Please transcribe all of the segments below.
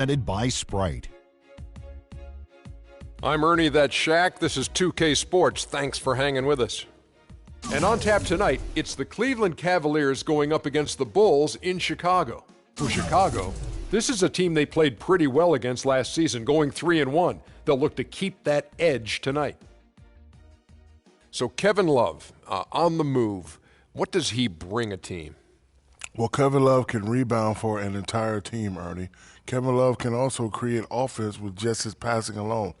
Presented by Sprite. I'm Ernie, that's Shaq. This is 2K Sports. Thanks for hanging with us. And on tap tonight, it's the Cleveland Cavaliers going up against the Bulls in Chicago. For Chicago, this is a team they played pretty well against last season, going 3-1. They'll look to keep that edge tonight. So Kevin Love, on the move, what does he bring a team? Well, Kevin Love can rebound for an entire team, Ernie. Kevin Love can also create offense with just his passing alone.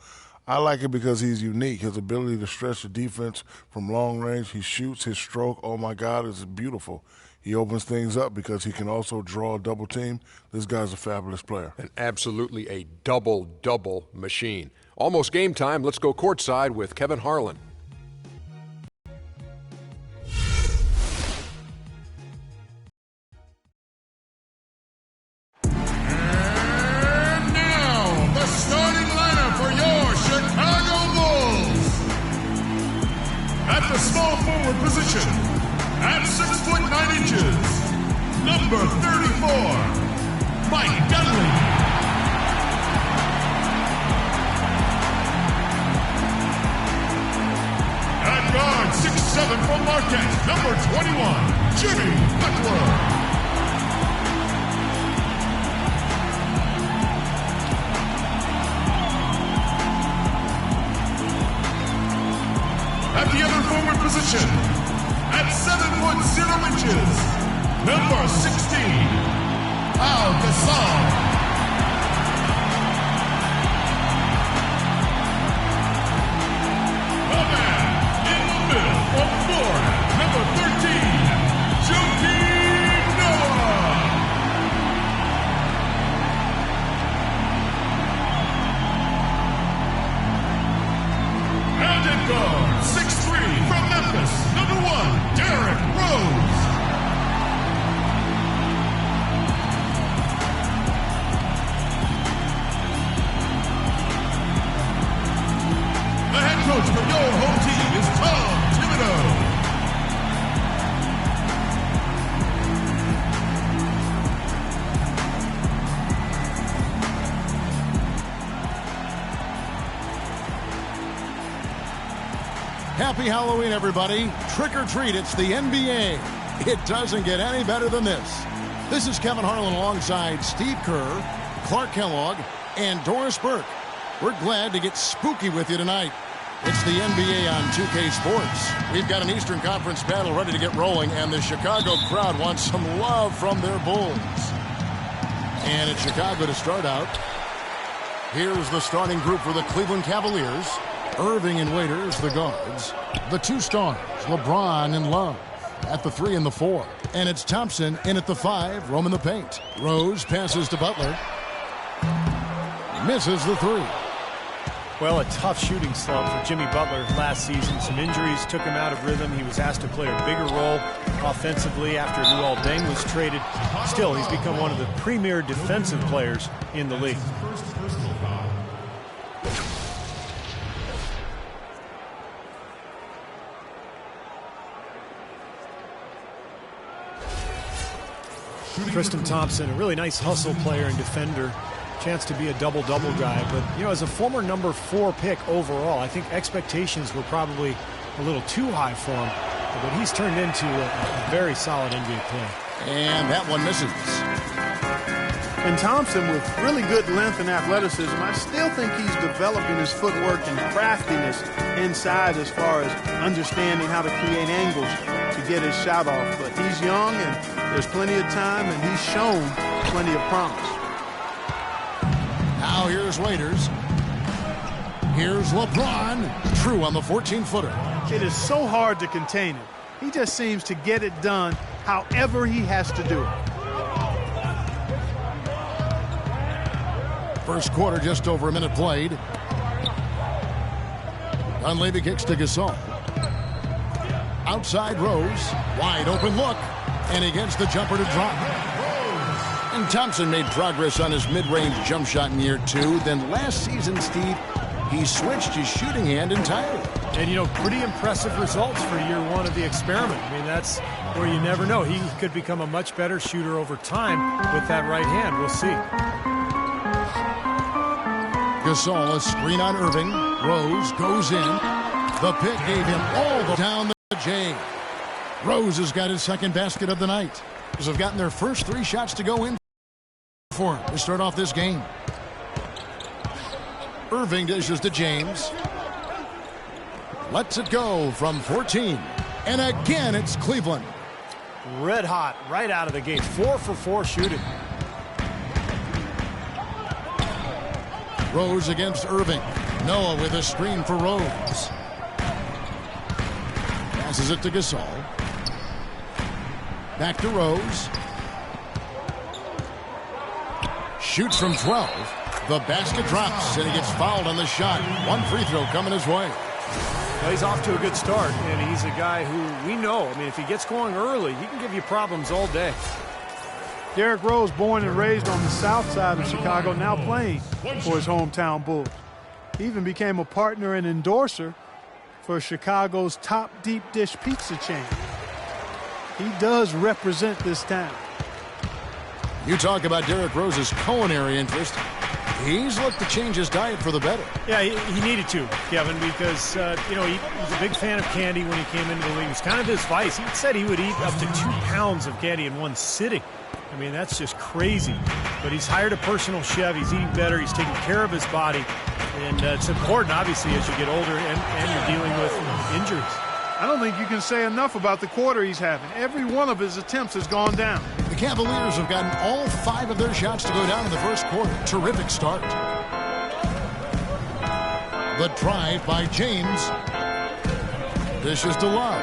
I like it because he's unique. His ability to stretch the defense from long range, he shoots, his stroke, oh my God, is beautiful. He opens things up because he can also draw a double team. This guy's a fabulous player. And absolutely a double-double machine. Almost game time. Let's go courtside with Kevin Harlan. At the small forward position, at 6'9", number 34, Mike Dunley. At guard, 6'7" from Marquette, number 21, Jimmy Butler. At the other forward position, at 7'0", number 16, Al Gasol. The man in the middle from Florida, number 13, Joakim Noah. And at guard, 6'3", from Memphis, number 1, Derrick Rose. The head coach for your home team is Tom Thibodeau. Happy Halloween, everybody. Trick or treat, it's the NBA. It doesn't get any better than this. This is Kevin Harlan alongside Steve Kerr, Clark Kellogg, and Doris Burke. We're glad to get spooky with you tonight. It's the NBA on 2K Sports. We've got an Eastern Conference battle ready to get rolling, and the Chicago crowd wants some love from their Bulls. And it's Chicago to start out. Here's the starting group for the Cleveland Cavaliers. Irving and Waiters, the guards. The two stars, LeBron and Love, at the 3 and the 4. And it's Thompson in at the 5, roaming the paint. Rose passes to Butler. Misses the 3. Well, a tough shooting slump for Jimmy Butler last season. Some injuries took him out of rhythm. He was asked to play a bigger role offensively after Luol Deng was traded. Still, he's become one of the premier defensive players in the league. Tristan Thompson, a really nice hustle player and defender. Chance to be a double-double guy. But, you know, as a former number 4 pick overall, I think expectations were probably a little too high for him. But he's turned into a very solid NBA player. And that one misses. And Thompson, with really good length and athleticism, I still think he's developing his footwork and craftiness inside as far as understanding how to create angles to get his shot off. But he's young, and there's plenty of time, and he's shown plenty of promise. Now here's Waiters. Here's LeBron. True on the 14-footer. It is so hard to contain him. He just seems to get it done however he has to do it. First quarter, just over a minute played. Dunleavy kicks to Gasol. Outside Rose. Wide open look. And he gets the jumper to drop. And Thompson made progress on his mid-range jump shot in year 2. Then last season, Steve, he switched his shooting hand entirely. And, you know, pretty impressive results for year 1 of the experiment. I mean, that's where you never know. He could become a much better shooter over time with that right hand. We'll see. Gasol, a screen on Irving. Rose goes in. The pick gave him all the down the J. Rose has got his second basket of the night. As have gotten their first 3 shots to go in for him to start off this game. Irving dishes to James. Lets it go from 14. And again, it's Cleveland. Red hot right out of the gate. 4 for 4 shooting. Rose against Irving. Noah with a screen for Rose. Passes it to Gasol. Back to Rose. Shoots from 12. The basket drops, and he gets fouled on the shot. 1 free throw coming his way. Well, he's off to a good start, and he's a guy who we know. I mean, if he gets going early, he can give you problems all day. Derrick Rose, born and raised on the south side of Chicago, now playing for his hometown Bulls. He even became a partner and endorser for Chicago's top deep dish pizza chain. He does represent this town. You talk about Derrick Rose's culinary interest. He's looked to change his diet for the better. Yeah, he needed to, Kevin, because, you know, he was a big fan of candy when he came into the league. It was kind of his vice. He said he would eat up to 2 pounds of candy in one sitting. I mean, that's just crazy. But he's hired a personal chef. He's eating better. He's taking care of his body. And it's important, obviously, as you get older and you're dealing with injuries. I don't think you can say enough about the quarter he's having. Every one of his attempts has gone down. The Cavaliers have gotten all 5 of their shots to go down in the first quarter. Terrific start. The drive by James. Dishes to Love.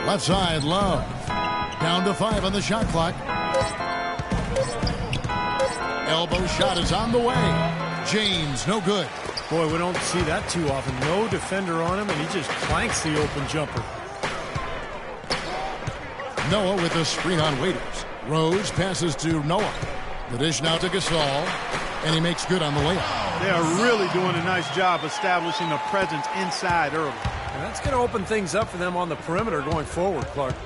Left side, Love. Down to 5 on the shot clock. Elbow shot is on the way. James, no good. Boy, we don't see that too often. No defender on him, and he just clanks the open jumper. Noah with a screen on Waiters. Rose passes to Noah. The dish now to Gasol, and he makes good on the layup. They are really doing a nice job establishing a presence inside early. And that's going to open things up for them on the perimeter going forward, Clark.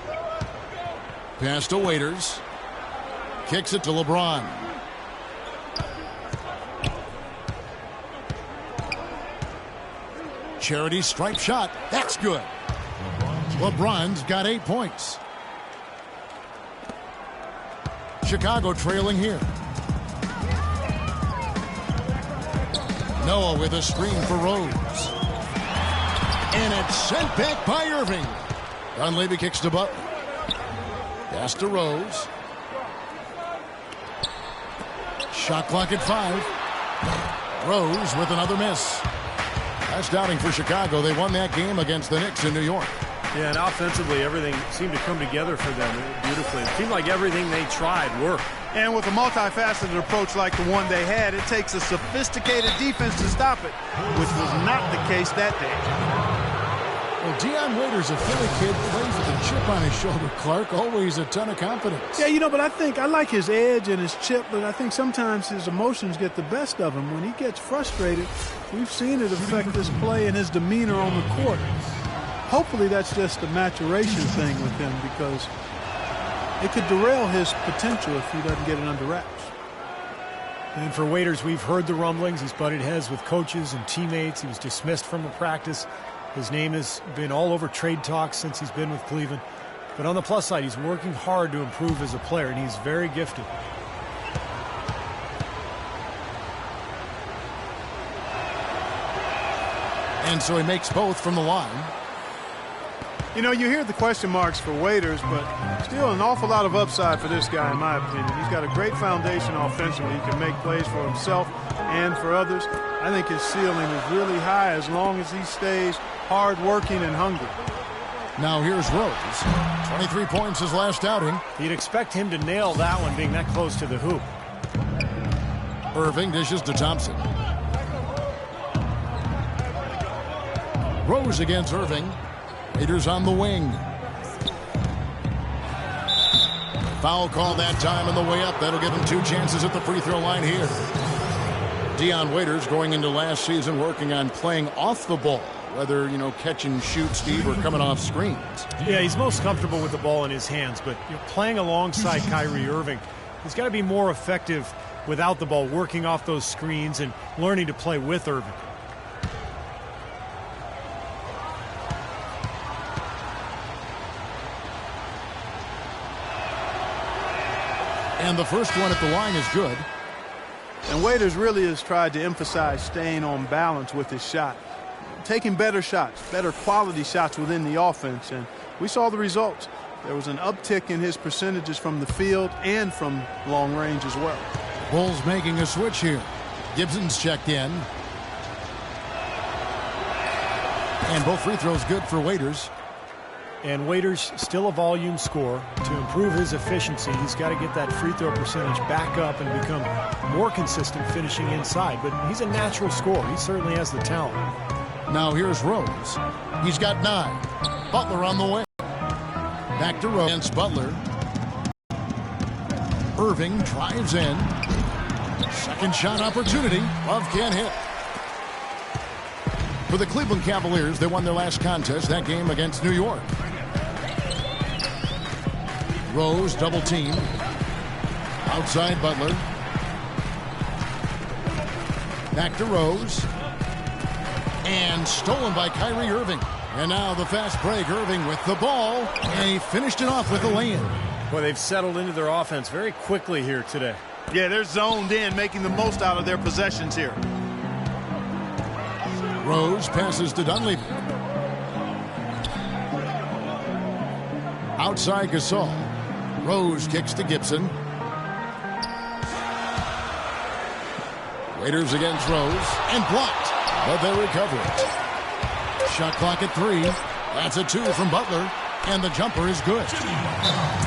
Pass to Waiters. Kicks it to LeBron. Charity stripe shot. That's good. LeBron's got 8 points. Chicago trailing here. Noah with a screen for Rose. And it's sent back by Irving. Dunleavy kicks to Butler. Pass to Rose. Shot clock at 5. Rose with another miss. That's downing for Chicago. They won that game against the Knicks in New York. Yeah, and offensively, everything seemed to come together for them beautifully. It seemed like everything they tried worked. And with a multifaceted approach like the one they had, it takes a sophisticated defense to stop it, which was not the case that day. Well, Dion Waiters, a Philly kid, plays with a chip on his shoulder, Clark. Always a ton of confidence. Yeah, you know, but I like his edge and his chip, but I think sometimes his emotions get the best of him. When he gets frustrated, we've seen it affect his play and his demeanor on the court. Hopefully that's just a maturation thing with him, because it could derail his potential if he doesn't get it under wraps. And for Waiters, we've heard the rumblings. He's butted heads with coaches and teammates. He was dismissed from a practice. His name has been all over trade talks since he's been with Cleveland. But on the plus side, he's working hard to improve as a player, and he's very gifted. And so he makes both from the line. You know, you hear the question marks for Waiters, but still an awful lot of upside for this guy, in my opinion. He's got a great foundation offensively. He can make plays for himself and for others. I think his ceiling is really high as long as he stays hard-working and hungry. Now here's Rose. 23 points his last outing. You'd expect him to nail that one being that close to the hoop. Irving dishes to Thompson. Rose against Irving. Waiters on the wing. Foul call that time on the way up. That'll give him 2 chances at the free throw line here. Dion Waiters going into last season working on playing off the ball, whether, you know, catch and shoot, Steve, or coming off screens. Yeah, he's most comfortable with the ball in his hands, but playing alongside Kyrie Irving, He's got to be more effective without the ball, working off those screens and learning to play with Irving. And the first one at the line is good. And Waiters really has tried to emphasize staying on balance with his shot, taking better shots, better quality shots within the offense, and we saw the results. There was an uptick in his percentages from the field and from long range as well. Bulls making a switch here. Gibson's checked in. And both free throws good for Waiters. And Waiters still a volume scorer. To improve his efficiency, he's got to get that free throw percentage back up and become more consistent finishing inside. But he's a natural scorer. He certainly has the talent. Now here's Rose. He's got 9. Butler on the way. Back to Rose against Butler. Irving drives in. Second shot opportunity. Love can't hit. For the Cleveland Cavaliers, they won their last contest, that game against New York. Rose double team. Outside Butler. Back to Rose. And stolen by Kyrie Irving. And now the fast break. Irving with the ball. And he finished it off with a lay-in. Boy, they've settled into their offense very quickly here today. Yeah, they're zoned in, making the most out of their possessions here. Rose passes to Dunleavy. Outside Gasol. Rose kicks to Gibson. Waiters against Rose. And blocked. But they recover it. Shot clock at 3. That's a 2 from Butler. And the jumper is good.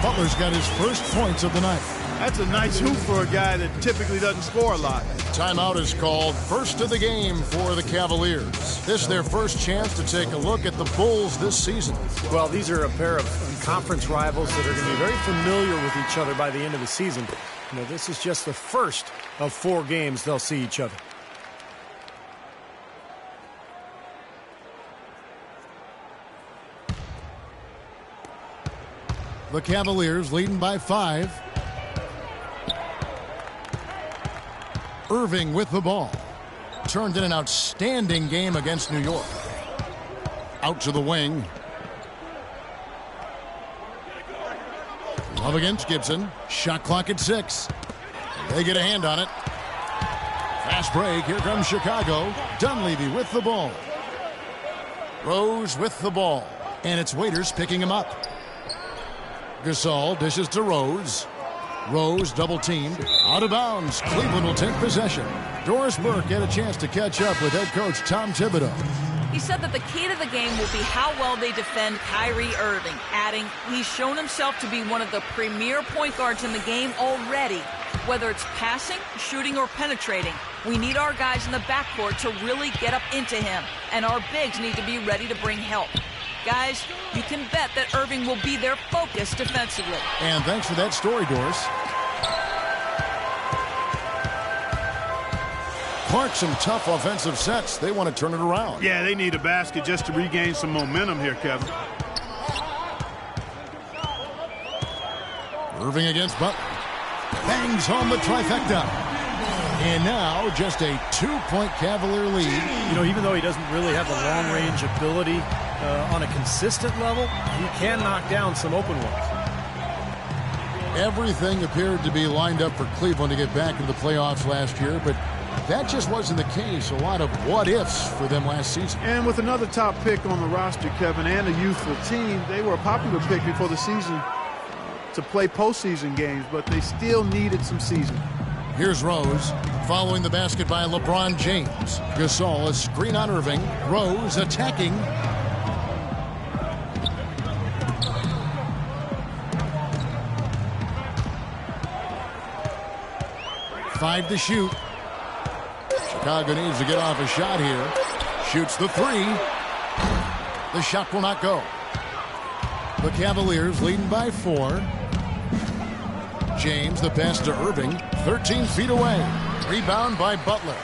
Butler's got his first points of the night. That's a nice hoop for a guy that typically doesn't score a lot. Timeout is called. First of the game for the Cavaliers. This is their first chance to take a look at the Bulls this season. Well, these are a pair of conference rivals that are going to be very familiar with each other by the end of the season. You know, this is just the first of 4 games they'll see each other. The Cavaliers leading by 5. Irving with the ball. Turned in an outstanding game against New York. Out to the wing. Love against Gibson. Shot clock at 6. They get a hand on it. Fast break. Here comes Chicago. Dunleavy with the ball. Rose with the ball. And it's Waiters picking him up. Gasol dishes to Rose. Rose double teamed. Out of bounds. Cleveland will take possession. Doris Burke had a chance to catch up with head coach Tom Thibodeau. He said that the key to the game will be how well they defend Kyrie Irving, adding, he's shown himself to be one of the premier point guards in the game already. Whether it's passing, shooting, or penetrating, we need our guys in the backcourt to really get up into him, and our bigs need to be ready to bring help. Guys, you can bet that Irving will be their focus defensively. And thanks for that story, Doris. Clark, some tough offensive sets. They want to turn it around. Yeah, they need a basket just to regain some momentum here, Kevin. Irving against Butler. Bangs home the trifecta. And now just a 2-point Cavalier lead. You know, even though he doesn't really have the long-range ability on a consistent level, he can knock down some open ones. Everything appeared to be lined up for Cleveland to get back into the playoffs last year, but that just wasn't the case. A lot of what-ifs for them last season. And with another top pick on the roster, Kevin, and a youthful team, they were a popular pick before the season to play postseason games, but they still needed some seasoning. Here's Rose, following the basket by LeBron James. Gasol, a screen on Irving. Rose attacking. Five to shoot. Chicago needs to get off a shot here. Shoots the 3. The shot will not go. The Cavaliers leading by 4. James, the pass to Irving, 13 feet away. Rebound by Butler.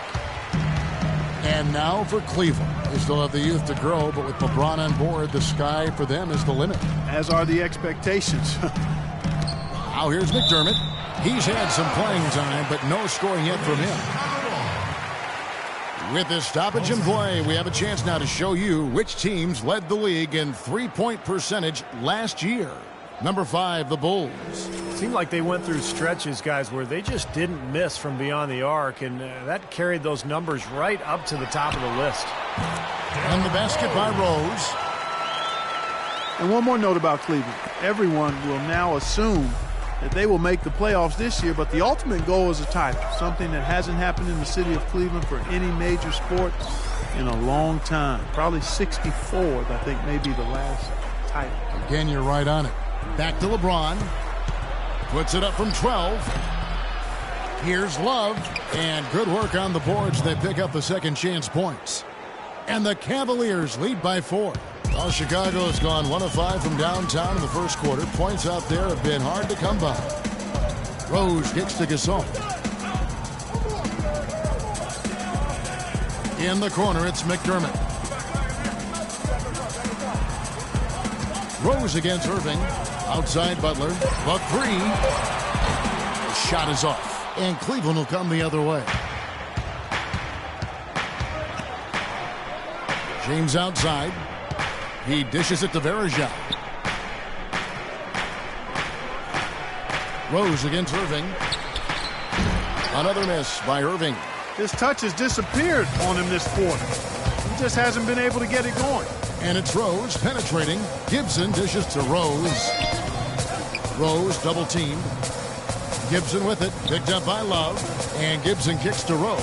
And now for Cleveland. They still have the youth to grow, but with LeBron on board, the sky for them is the limit. As are the expectations. Now here's McDermott. He's had some playing time, but no scoring yet from him. With this stoppage in play, we have a chance now to show you which teams led the league in three-point percentage last year. Number 5, the Bulls. It seemed like they went through stretches, guys, where they just didn't miss from beyond the arc, and that carried those numbers right up to the top of the list. And the basket by Rose. And one more note about Cleveland. Everyone will now assume that they will make the playoffs this year, but the ultimate goal is a title, something that hasn't happened in the city of Cleveland for any major sport in a long time. Probably 64, I think, may be the last title. Again, you're right on it. Back to LeBron. Puts it up from 12. Here's Love. And good work on the boards. They pick up the second chance points. And the Cavaliers lead by 4. Well, Chicago has gone 1 of 5 from downtown in the first quarter. Points out there have been hard to come by. Rose kicks to Gasol. In the corner, it's McDermott. Rose against Irving. Outside Butler. The 3. The shot is off. And Cleveland will come the other way. James outside. He dishes it to Verajao. Rose against Irving. Another miss by Irving. His touch has disappeared on him this quarter. He just hasn't been able to get it going. And it's Rose penetrating. Gibson dishes to Rose. Rose double teamed. Gibson with it. Picked up by Love. And Gibson kicks to Rose.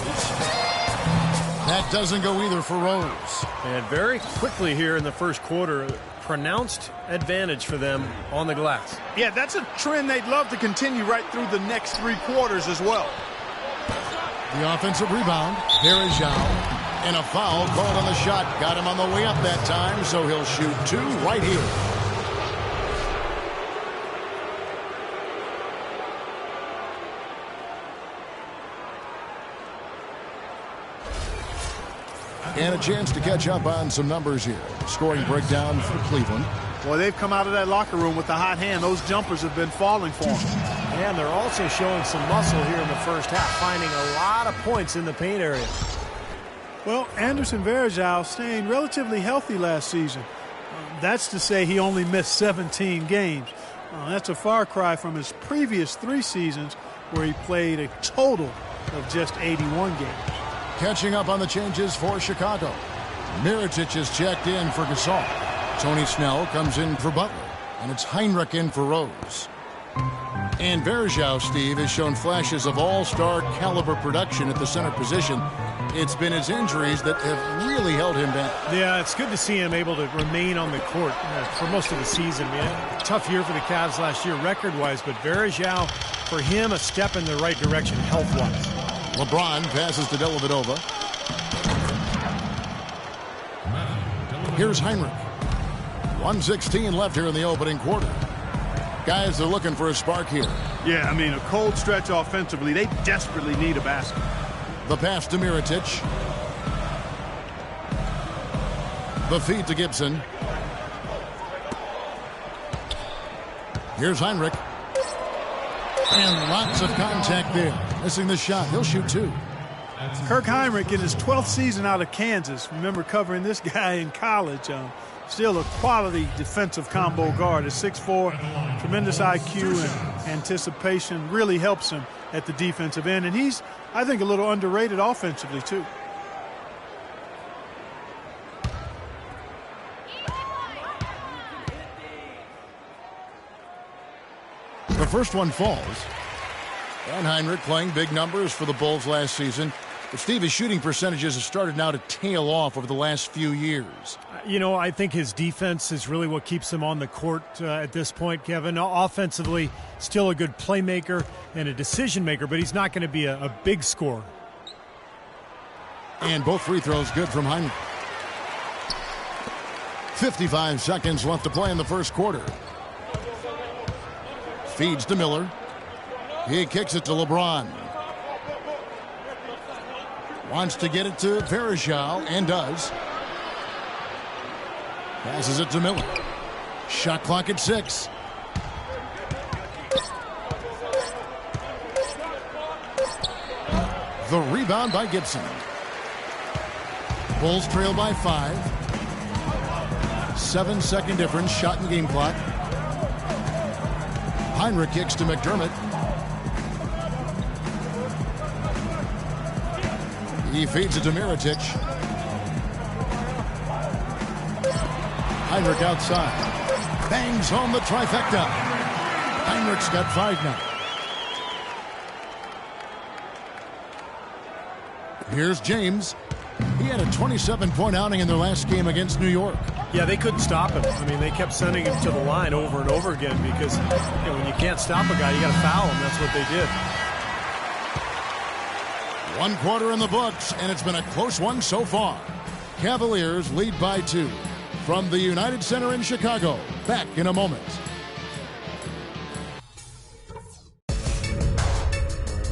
That doesn't go either for Rose. And very quickly here in the first quarter, pronounced advantage for them on the glass. Yeah, that's a trend they'd love to continue right through the next 3 quarters as well. The offensive rebound. Verajao. And a foul called on the shot. Got him on the way up that time, so he'll shoot 2 right here. And a chance to catch up on some numbers here. Scoring breakdown for Cleveland. Boy, they've come out of that locker room with the hot hand. Those jumpers have been falling for them. And they're also showing some muscle here in the first half, finding a lot of points in the paint area. Well, Anderson Varejao staying relatively healthy last season. That's to say he only missed 17 games. That's a far cry from his previous 3 seasons where he played a total of just 81 games. Catching up on the changes for Chicago. Mirotic is checked in for Gasol. Tony Snell comes in for Butler. And it's Heinrich in for Rose. And Varejao, Steve, has shown flashes of all-star caliber production at the center position. It's been his injuries that have really held him back. Yeah, it's good to see him able to remain on the court for most of the season. Man, tough year for the Cavs last year record-wise, but Varejao, for him, a step in the right direction health-wise. LeBron passes to Dellavedova. Here's Heinrich. 1:16 left here in the opening quarter. Guys, they're looking for a spark here. Yeah, I mean, a cold stretch offensively. They desperately need a basket. The pass to Mirotic. The feed to Gibson. Here's Heinrich. And lots of contact there. Missing the shot. He'll shoot 2. Kirk Heinrich in his 12th season out of Kansas. Remember covering this guy in college. Still a quality defensive combo guard. At 6'4", tremendous IQ and anticipation really helps him at the defensive end. And he's, I think, a little underrated offensively, too. The first one falls. And Heinrich playing big numbers for the Bulls last season. But Steve, his shooting percentages have started now to tail off over the last few years. You know, I think his defense is really what keeps him on the court at this point, Kevin. Offensively, still a good playmaker and a decision maker, but he's not going to be a big scorer. And both free throws good from Heinrich. 55 seconds left to play in the first quarter. Feeds to Miller. He kicks it to LeBron. Wants to get it to Varejao, and does. Passes it to Miller. Shot clock at 6. The rebound by Gibson. Bulls trail by 5. 7-second difference, shot and game clock. Heinrich kicks to McDermott. He feeds it to Mirotic. Heinrich outside. Bangs home the trifecta. Heinrich's got 5 now. Here's James. He had a 27-point outing in their last game against New York. Yeah, they couldn't stop him. I mean, they kept sending him to the line over and over again because when you can't stop a guy, you got to foul him. That's what they did. 1 quarter in the books, and it's been a close one so far. Cavaliers lead by 2. From the United Center in Chicago. Back in a moment.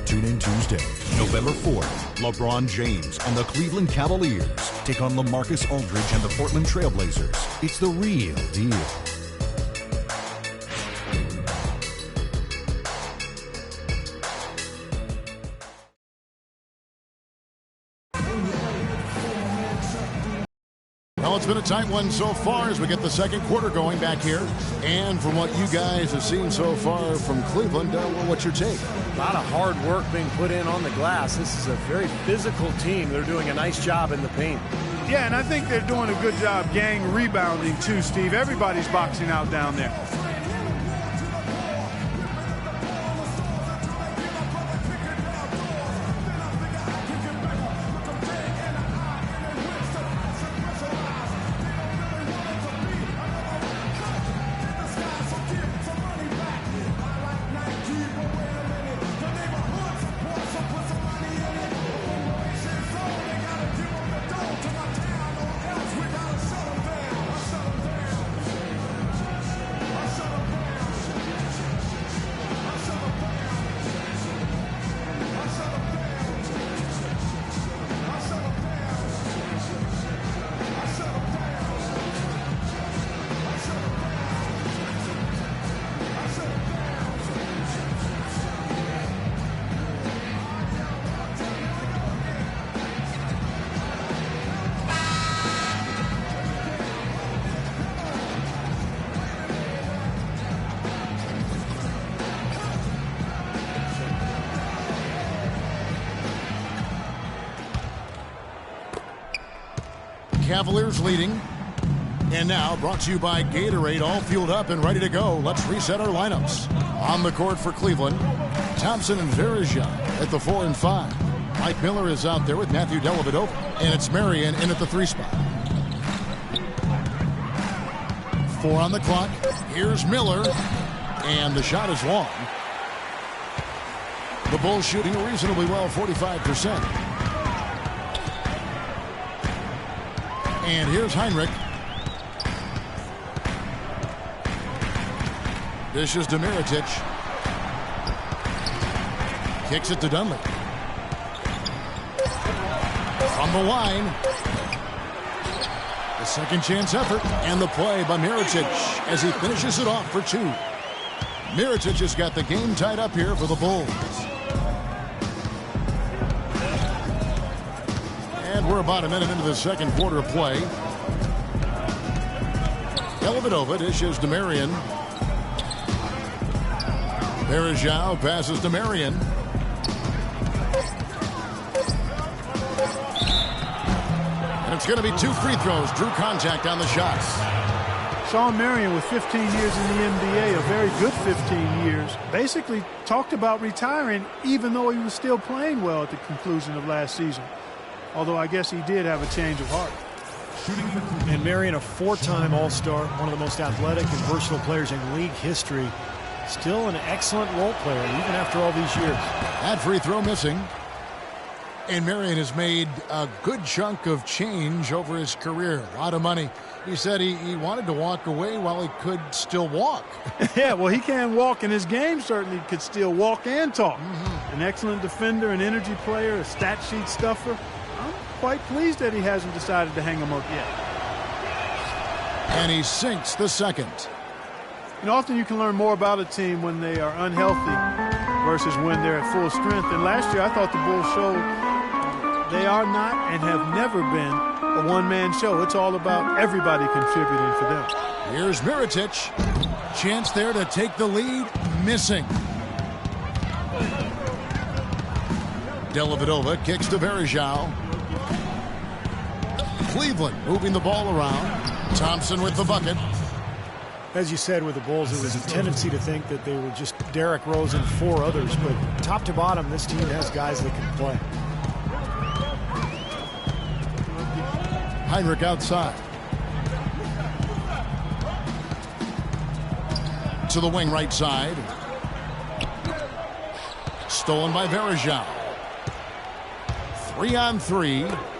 Tune in Tuesday, November 4th. LeBron James and the Cleveland Cavaliers take on LaMarcus Aldridge and the Portland Trailblazers. It's the real deal. Well, it's been a tight one so far as we get the second quarter going back here. And from what you guys have seen so far from Cleveland, what's your take? A lot of hard work being put in on the glass. This is a very physical team. They're doing a nice job in the paint. Yeah, and I think they're doing a good job gang rebounding too, Steve. Everybody's boxing out down there. Cavaliers leading. And now brought to you by Gatorade, all fueled up and ready to go. Let's reset our lineups. On the court for Cleveland, Thompson and Varejao at the 4 and 5. Mike Miller is out there with Matthew Dellavedova. And it's Marion in at the 3 spot. 4 on the clock. Here's Miller. And the shot is long. The Bulls shooting reasonably well, 45%. And here's Heinrich. Dishes to Mirotic. Kicks it to Dunley. From the line. The second chance effort. And the play by Mirotic as he finishes it off for 2. Mirotic has got the game tied up here for the Bulls. And we're about a minute into the second quarter of play. Dellavedova dishes to Marion. Varejao passes to Marion. And it's going to be 2 free throws. Drew contact on the shots. Sean Marion with 15 years in the NBA, a very good 15 years, basically talked about retiring even though he was still playing well at the conclusion of last season. Although I guess he did have a change of heart. And Marion, a 4-time All-Star, one of the most athletic and versatile players in league history. Still an excellent role player, even after all these years. That free throw missing. And Marion has made a good chunk of change over his career. A lot of money. He said he wanted to walk away while he could still walk. Yeah, well, he can walk, and his game certainly could still walk and talk. An excellent defender, an energy player, a stat sheet stuffer. I'm quite pleased that he hasn't decided to hang him up yet. And he sinks the second. And often you can learn more about a team when they are unhealthy versus when they're at full strength. And last year I thought the Bulls showed they are not and have never been a one-man show. It's all about everybody contributing for them. Here's Mirotic. Chance there to take the lead. Missing. Dellavedova kicks to Varejao. Cleveland moving the ball around. Thompson with the bucket. As you said with the Bulls, there was a tendency to think that they were just Derrick Rose and 4 others, but top to bottom, this team has guys that can play. Heinrich outside. To the wing right side. Stolen by Varejao. 3-on-3.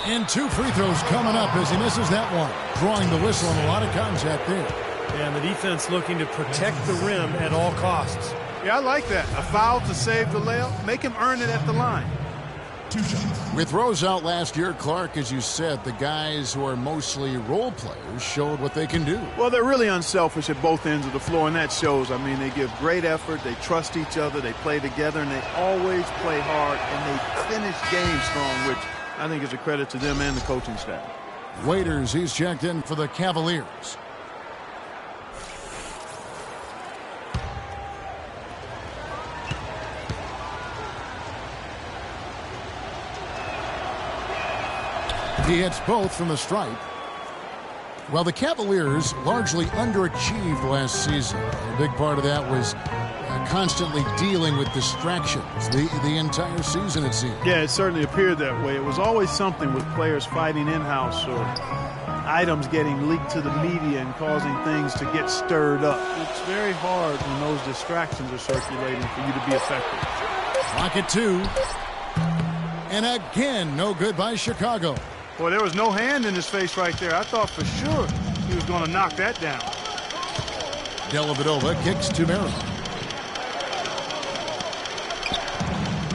And 2 free throws coming up as he misses that one. Drawing the whistle and a lot of contact there. And the defense looking to protect the rim at all costs. Yeah, I like that. A foul to save the layup. Make him earn it at the line. With Rose out last year, Clark, as you said, the guys who are mostly role players showed what they can do. Well, they're really unselfish at both ends of the floor, and that shows. I mean, they give great effort, they trust each other, they play together, and they always play hard, and they finish games strong, which I think is a credit to them and the coaching staff. Waiters, he's checked in for the Cavaliers. He hits both from the stripe. Well, the Cavaliers largely underachieved last season. A big part of that was constantly dealing with distractions the entire season, it seemed. Yeah, it certainly appeared that way. It was always something with players fighting in-house or items getting leaked to the media and causing things to get stirred up. It's very hard when those distractions are circulating for you to be effective. Pocket 2. And again, no good by Chicago. Boy, there was no hand in his face right there. I thought for sure he was going to knock that down. Dellavedova kicks to Miller.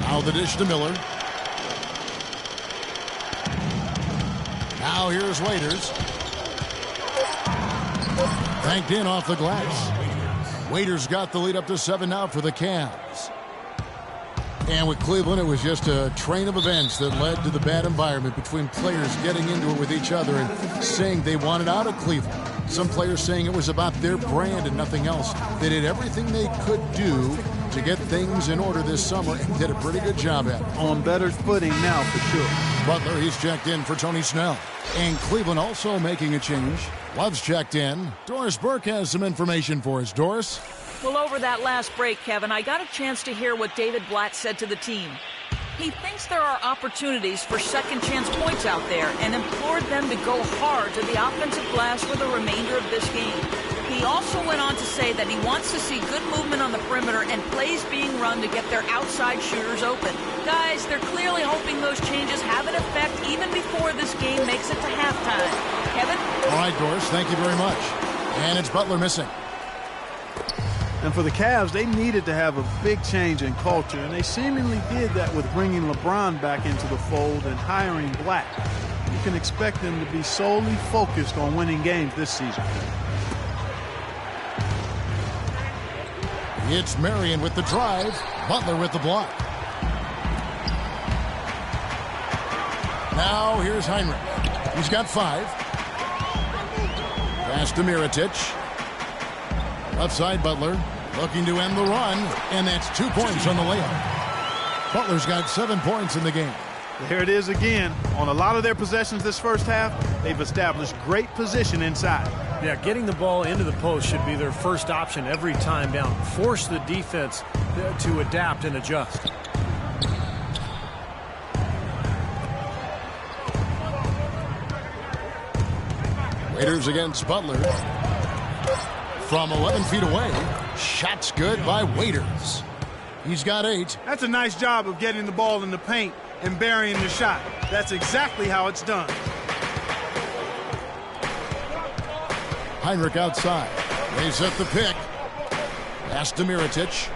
Now the dish to Miller. Now here's Waiters. Banked in off the glass. Waiters got the lead up to 7 now for the Cavs. And with Cleveland, it was just a train of events that led to the bad environment between players getting into it with each other and saying they wanted out of Cleveland. Some players saying it was about their brand and nothing else. They did everything they could do to get things in order this summer and did a pretty good job at it. On better footing now for sure. Butler, he's checked in for Tony Snell. And Cleveland also making a change. Love's checked in. Doris Burke has some information for us. Doris? Well, over that last break, Kevin, I got a chance to hear what David Blatt said to the team. He thinks there are opportunities for second-chance points out there and implored them to go hard to the offensive glass for the remainder of this game. He also went on to say that he wants to see good movement on the perimeter and plays being run to get their outside shooters open. Guys, they're clearly hoping those changes have an effect even before this game makes it to halftime. Kevin? All right, Doris, thank you very much. And it's Butler missing. And for the Cavs, they needed to have a big change in culture, and they seemingly did that with bringing LeBron back into the fold and hiring Black. You can expect them to be solely focused on winning games this season. It's Marion with the drive. Butler with the block. Now here's Heinrich. He's got 5. Pass to Mirotic. Left side, Butler looking to end the run, and that's 2 points on the layup. Butler's got 7 points in the game. Here it is again. On a lot of their possessions this first half, they've established great position inside. Yeah, getting the ball into the post should be their first option every time down. Force the defense to adapt and adjust. Waiters against Butler. From 11 feet away, shot's good by Waiters. He's got 8. That's a nice job of getting the ball in the paint and burying the shot. That's exactly how it's done. Heinrich outside. They set the pick. Pass to Mirotic.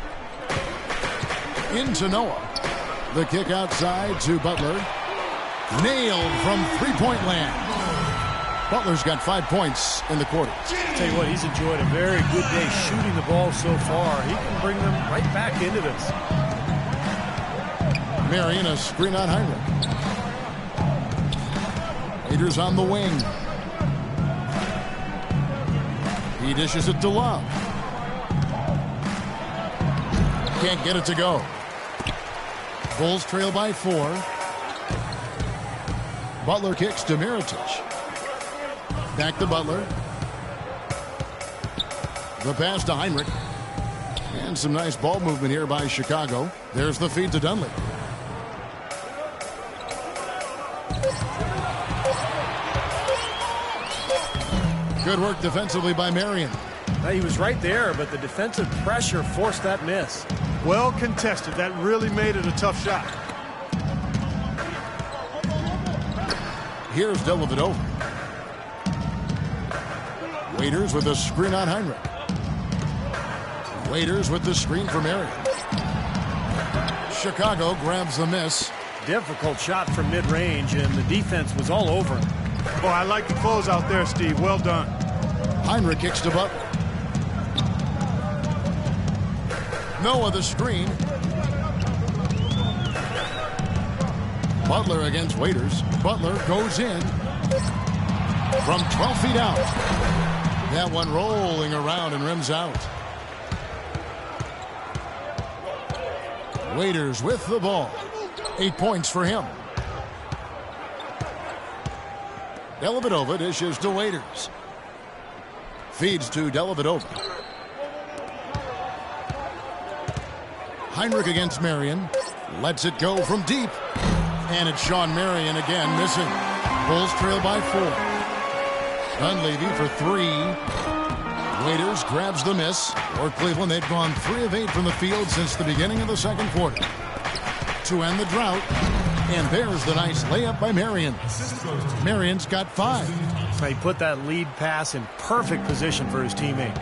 Into Noah. The kick outside to Butler. Nailed from three-point land. Butler's got 5 points in the quarter. I'll tell you what, he's enjoyed a very good day shooting the ball so far. He can bring them right back into this. Marion, a screen on Heinrich. Waiters on the wing. He dishes it to Love. Can't get it to go. Bulls trail by 4. Butler kicks to Mirotic. Back to Butler. The pass to Heinrich. And some nice ball movement here by Chicago. There's the feed to Dunley. Good work defensively by Marion. He was right there, but the defensive pressure forced that miss. Well contested. That really made it a tough shot. Here's Dellavedova. Waiters with a screen on Heinrich. Waiters with the screen for Marion. Chicago grabs the miss. Difficult shot from mid-range, and the defense was all over him. Boy, I like the close out there, Steve. Well done. Heinrich kicks to Butler. Noah the screen. Butler against Waiters. Butler goes in from 12 feet out. That one rolling around and rims out. Waiters with the ball. 8 points for him. Dellavedova dishes to Waiters. Feeds to Dellavedova. Heinrich against Marion. Lets it go from deep. And it's Sean Marion again missing. Bulls trail by 4. Dunleavy for 3. Waiters grabs the miss. For Cleveland, they've gone 3 of 8 from the field since the beginning of the second quarter. To end the drought. And there's the nice layup by Marion. Marion's got 5. He put that lead pass in perfect position for his teammate.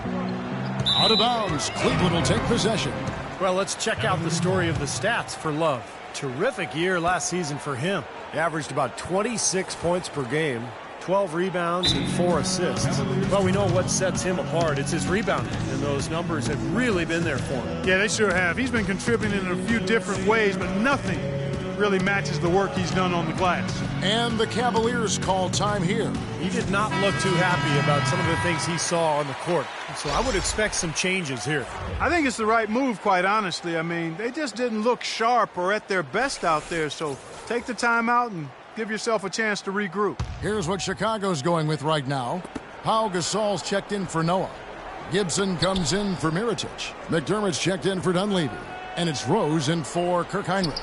Out of bounds. Cleveland will take possession. Well, let's check out the story of the stats for Love. Terrific year last season for him. He averaged about 26 points per game, 12 rebounds, and 4 assists. Well, we know what sets him apart. It's his rebounding, and those numbers have really been there for him. Yeah, they sure have. He's been contributing in a few different ways, but nothing really matches the work he's done on the glass. And the Cavaliers call time here. He did not look too happy about some of the things he saw on the court. So I would expect some changes here. I think it's the right move, quite honestly. I mean, they just didn't look sharp or at their best out there. So take the time out and give yourself a chance to regroup. Here's what Chicago's going with right now. Pau Gasol's checked in for Noah. Gibson comes in for Mirotic. McDermott's checked in for Dunleavy. And it's Rose in for Kirk Heinrich.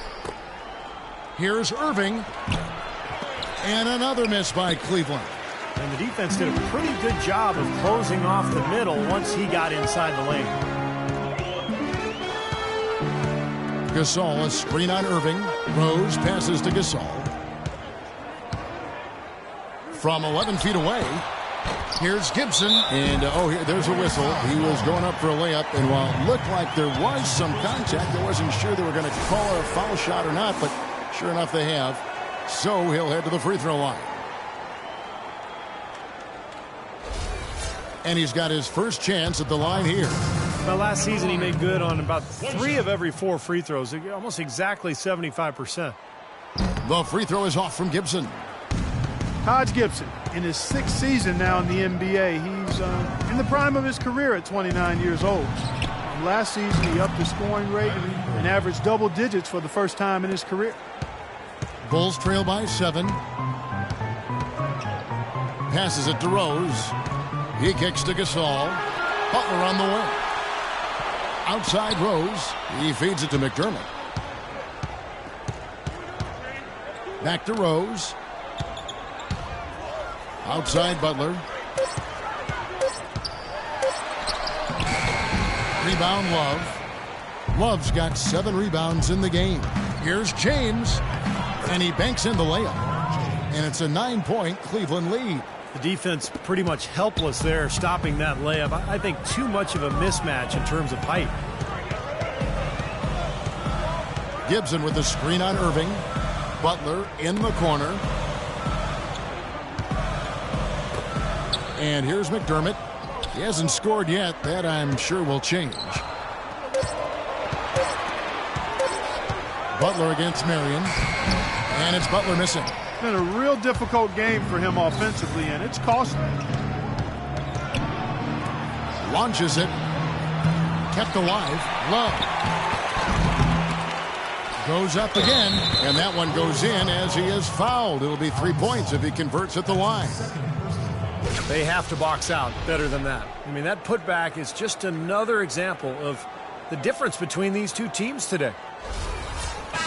Here's Irving. And another miss by Cleveland. And the defense did a pretty good job of closing off the middle once he got inside the lane. Gasol, a screen on Irving. Rose passes to Gasol. From 11 feet away, here's Gibson. And, there's a whistle. He was going up for a layup. And while it looked like there was some contact, I wasn't sure they were going to call a foul shot or not. But sure enough, they have. So he'll head to the free throw line. And he's got his first chance at the line here. Well, last season he made good on about 3 of every 4 free throws, almost exactly 75%. The free throw is off from Gibson. Taj Gibson, in his 6th season now in the NBA, he's in the prime of his career at 29 years old. Last season, he upped his scoring rate and averaged double digits for the first time in his career. Bulls trail by 7. Passes it to Rose. He kicks to Gasol. Butler on the wing. Outside Rose. He feeds it to McDermott. Back to Rose. Outside Butler. Rebound Love. Love's got 7 rebounds in the game. Here's James. And he banks in the layup. And it's a 9-point Cleveland lead. The defense pretty much helpless there, stopping that layup. I think too much of a mismatch in terms of height. Gibson with the screen on Irving. Butler in the corner. And here's McDermott. He hasn't scored yet. That, I'm sure, will change. Butler against Marion. And it's Butler missing. It's been a real difficult game for him offensively, and it's costly. Launches it. Kept alive. Love. Goes up again, and that one goes in as he is fouled. It'll be 3 points if he converts at the line. They have to box out better than that. I mean, that putback is just another example of the difference between these two teams today.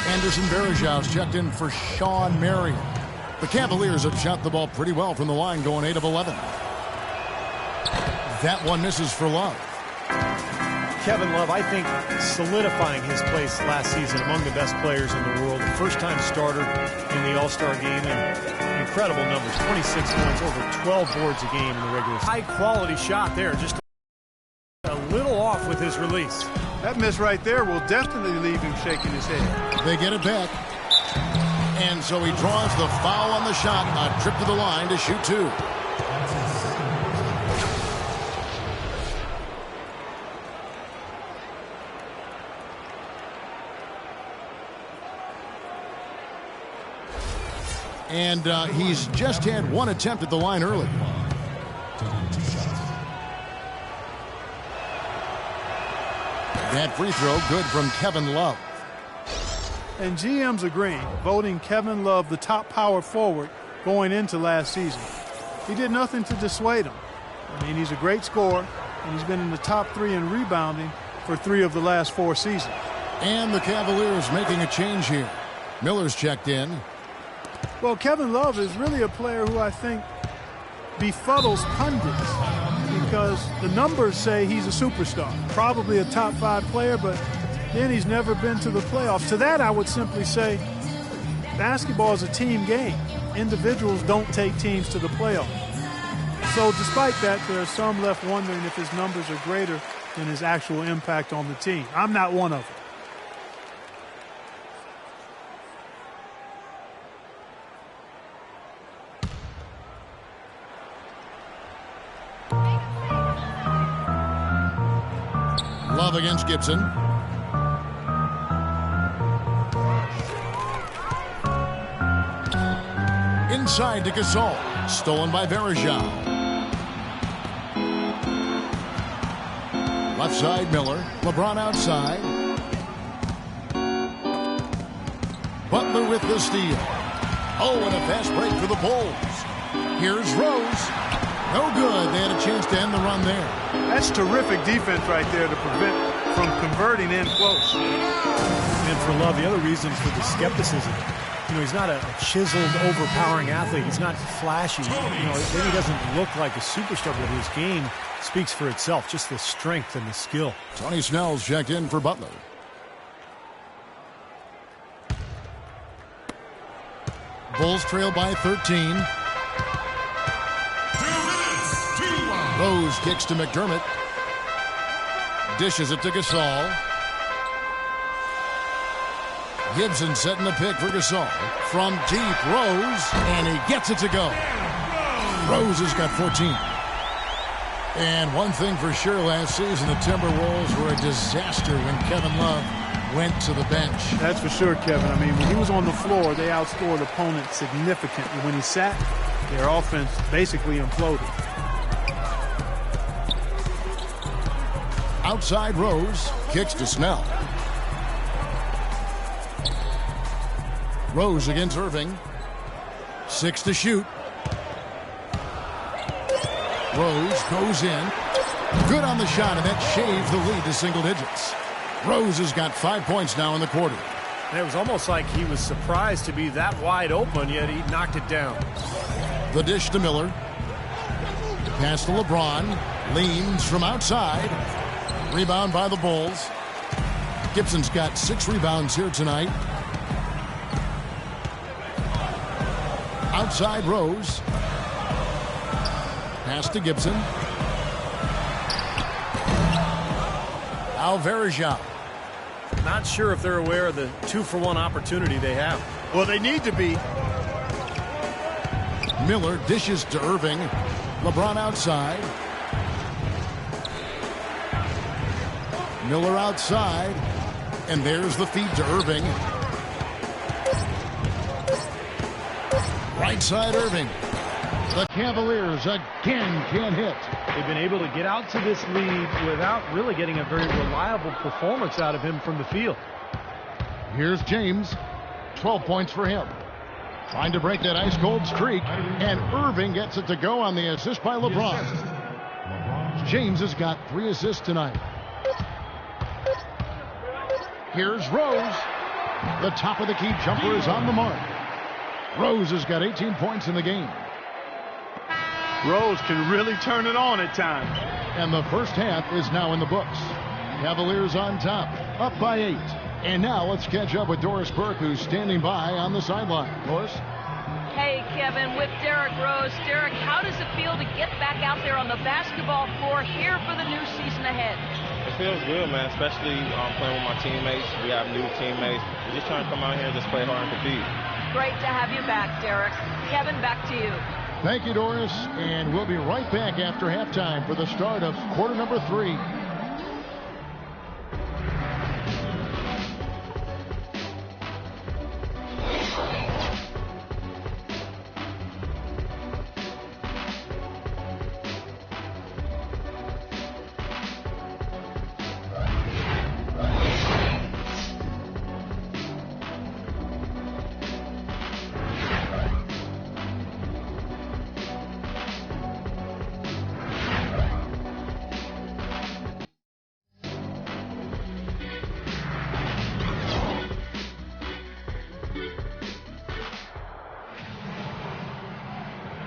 Anderson Varejau's checked in for Sean Marion. The Cavaliers have shot the ball pretty well from the line, going 8 of 11. That one misses for Love. Kevin Love, I think, solidifying his place last season among the best players in the world. First-time starter in the All-Star game, and incredible numbers. 26 points, over 12 boards a game in the regular season. High-quality shot there, just a little off with his release. That miss right there will definitely leave him shaking his head. They get it back. And so he draws the foul on the shot. A trip to the line to shoot 2. And he's just had one attempt at the line early. That free throw good from Kevin Love. And GM's agreeing, voting Kevin Love the top power forward going into last season. He did nothing to dissuade him. I mean, he's a great scorer, and he's been in the top 3 in rebounding for 3 of the last 4 seasons. And the Cavaliers making a change here. Miller's checked in. Well, Kevin Love is really a player who I think befuddles pundits because the numbers say he's a superstar, probably a top 5 player, but then he's never been to the playoffs. To that, I would simply say basketball is a team game. Individuals don't take teams to the playoffs. So despite that, there are some left wondering if his numbers are greater than his actual impact on the team. I'm not one of them. Love against Gibson. Inside to Gasol. Stolen by Varejao. Left side, Miller. LeBron outside. Butler with the steal. Oh, and a fast break for the Bulls. Here's Rose. No good. They had a chance to end the run there. That's terrific defense right there to prevent from converting in close. And for Love, the other reasons for the skepticism, you know, he's not a chiseled, overpowering athlete. He's not flashy. You know, maybe he doesn't look like a superstar, but his game speaks for itself. Just the strength and the skill. Tony Snell's checked in for Butler. Bulls trail by 13. Rose kicks to McDermott. Dishes it to Gasol. Gibson setting the pick for Gasol. From deep, Rose, and he gets it to go. Rose has got 14. And one thing for sure, last season, the Timberwolves were a disaster when Kevin Love went to the bench. That's for sure, Kevin. I mean, when he was on the floor, they outscored opponents significantly. When he sat, their offense basically imploded. Outside Rose, kicks to Snell. Rose against Irving. 6 to shoot. Rose goes in. Good on the shot, and that shaves the lead to single digits. Rose has got 5 points now in the quarter. And it was almost like he was surprised to be that wide open, yet he knocked it down. The dish to Miller. Pass to LeBron. Leans from outside. Rebound by the Bulls. Gibson's got 6 rebounds here tonight. Outside Rose. Pass to Gibson. Varejao. Not sure if they're aware of the 2-for-1 opportunity they have. Well, they need to be. Miller dishes to Irving. LeBron outside. Miller outside. And there's the feed to Irving. Right side Irving. The Cavaliers again can't hit. They've been able to get out to this lead without really getting a very reliable performance out of him from the field. Here's James. 12 points for him. Trying to break that ice-cold streak. And Irving gets it to go on the assist by LeBron. James has got 3 assists tonight. Here's Rose. The top of the key jumper is on the mark. Rose has got 18 points in the game. Rose can really turn it on at times. And the first half is now in the books. Cavaliers on top, up by 8. And now let's catch up with Doris Burke, who's standing by on the sideline. Doris? Hey, Kevin, with Derrick Rose. Derrick, how does it feel to get back out there on the basketball floor here for the new season ahead? It feels good, man, especially playing with my teammates. We have new teammates. We're just trying to come out here and just play hard and compete. Great to have you back, Derrick. Kevin, back to you. Thank you, Doris. And we'll be right back after halftime for the start of quarter number 3.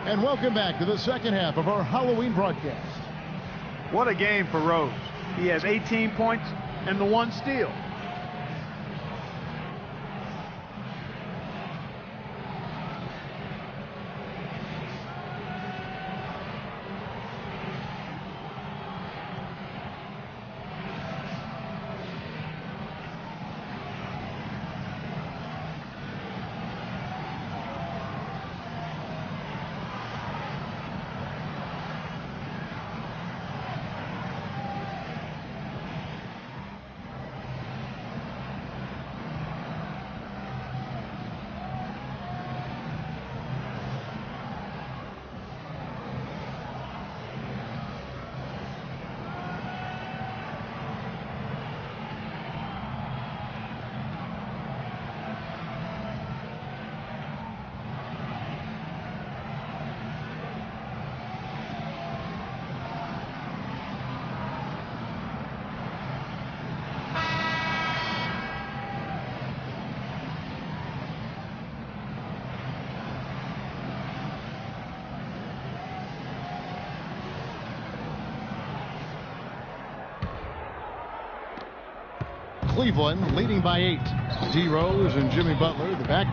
And welcome back to the second half of our Halloween broadcast. What a game for Rose. He has 18 points and the 1 steal. Cleveland leading by 8. D. Rose and Jimmy Butler, the back.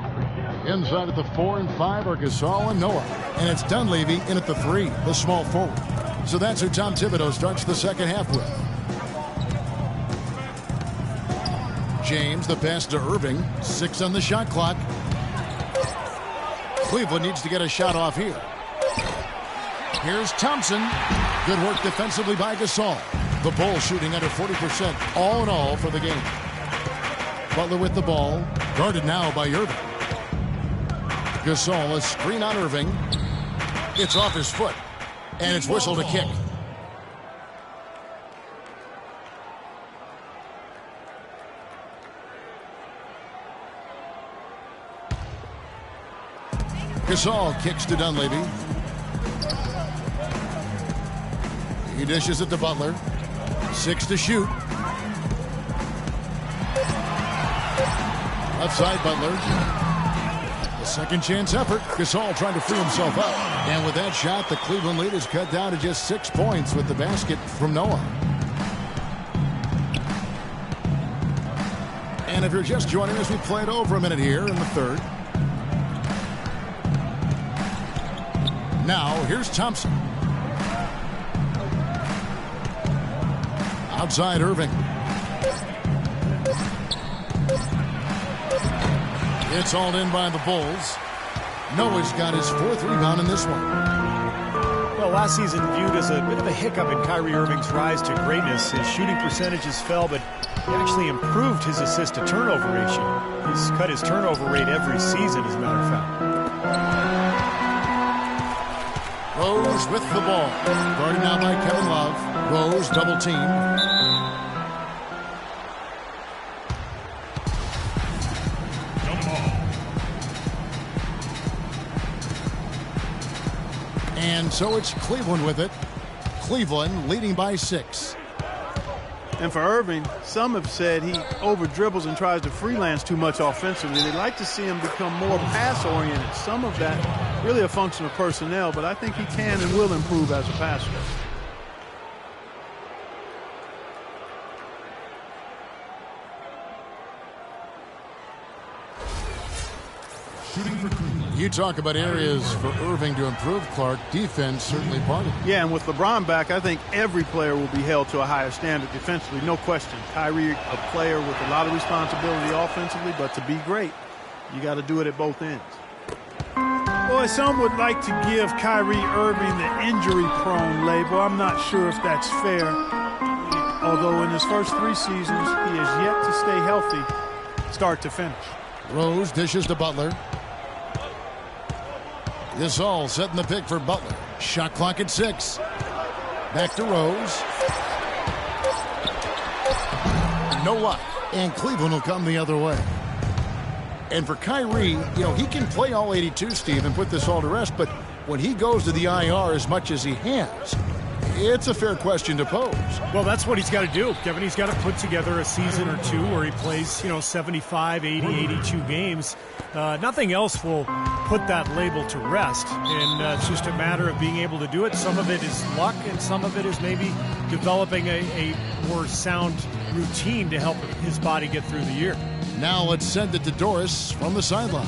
Inside at the 4 and 5 are Gasol and Noah. And it's Dunleavy in at the 3, the small forward. So that's who Tom Thibodeau starts the second half with. James, the pass to Irving. 6 on the shot clock. Cleveland needs to get a shot off here. Here's Thompson. Good work defensively by Gasol. The Bulls shooting under 40% all in all for the game. Butler with the ball. Guarded now by Irving. Gasol, a screen on Irving. It's off his foot. And it's whistled a kick. Gasol kicks to Dunleavy. He dishes it to Butler. 6 to shoot. Outside Butler. A second chance effort. Gasol trying to free himself up. And with that shot, the Cleveland lead is cut down to just 6 points with the basket from Noah. And if you're just joining us, we played over a minute here in the third. Now, here's Thompson. Outside Irving. It's hauled in by the Bulls. Noah's got his 4th rebound in this one. Well, last season viewed as a bit of a hiccup in Kyrie Irving's rise to greatness. His shooting percentages fell, but he actually improved his assist-to-turnover ratio. He's cut his turnover rate every season, as a matter of fact. Rose with the ball. Guarded now by Kevin Love. Rose double team. And so it's Cleveland with it. Cleveland leading by 6. And for Irving, some have said he over-dribbles and tries to freelance too much offensively. They'd like to see him become more pass-oriented. Some of that really a function of personnel, but I think he can and will improve as a passer. You talk about areas for Irving to improve, Clark. Defense certainly part of it. Yeah, and with LeBron back, I think every player will be held to a higher standard defensively, no question. Kyrie, a player with a lot of responsibility offensively, but to be great, you got to do it at both ends. Boy, some would like to give Kyrie Irving the injury-prone label. I'm not sure if that's fair. Although in his first 3 seasons, he has yet to stay healthy start to finish. Rose dishes to Butler. Gasol setting the pick for Butler. Shot clock at 6. Back to Rose. No luck. And Cleveland will come the other way. And for Kyrie, he can play all 82, Steve, and put this all to rest. But when he goes to the IR as much as he has, it's a fair question to pose. Well, that's what he's got to do, Kevin. He's got to put together a season or two where he plays, 75, 80, 82 games. Nothing else will put that label to rest. And it's just a matter of being able to do it. Some of it is luck, and some of it is maybe developing a more sound routine to help his body get through the year. Now let's send it to Doris from the sideline.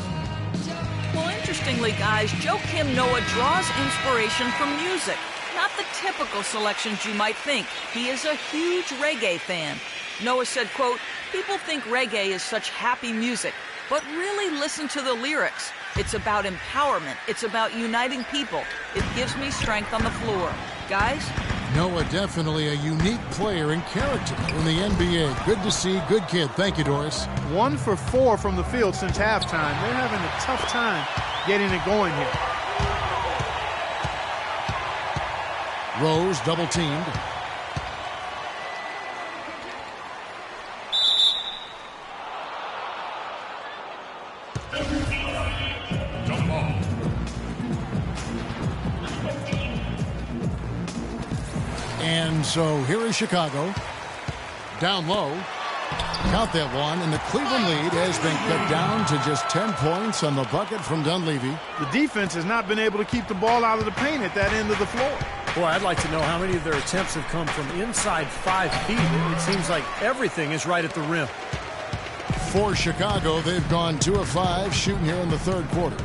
Well, interestingly, guys, Joakim Noah draws inspiration from music. Not the typical selections you might think. He is a huge reggae fan. Noah said, quote, "People think reggae is such happy music, but really listen to the lyrics. It's about empowerment. It's about uniting people. It gives me strength on the floor." Guys? Noah, definitely a unique player and character in the NBA. Good to see. Good kid. Thank you, Doris. 1 for 4 from the field since halftime. They're having a tough time getting it going here. Rose double teamed. And so here is Chicago. Down low. Count that one, and the Cleveland lead has been cut down to just 10 points on the bucket from Dunleavy. The defense has not been able to keep the ball out of the paint at that end of the floor. Boy, I'd like to know how many of their attempts have come from inside 5 feet. It seems like everything is right at the rim. For Chicago, they've gone 2 of 5 shooting here in the third quarter.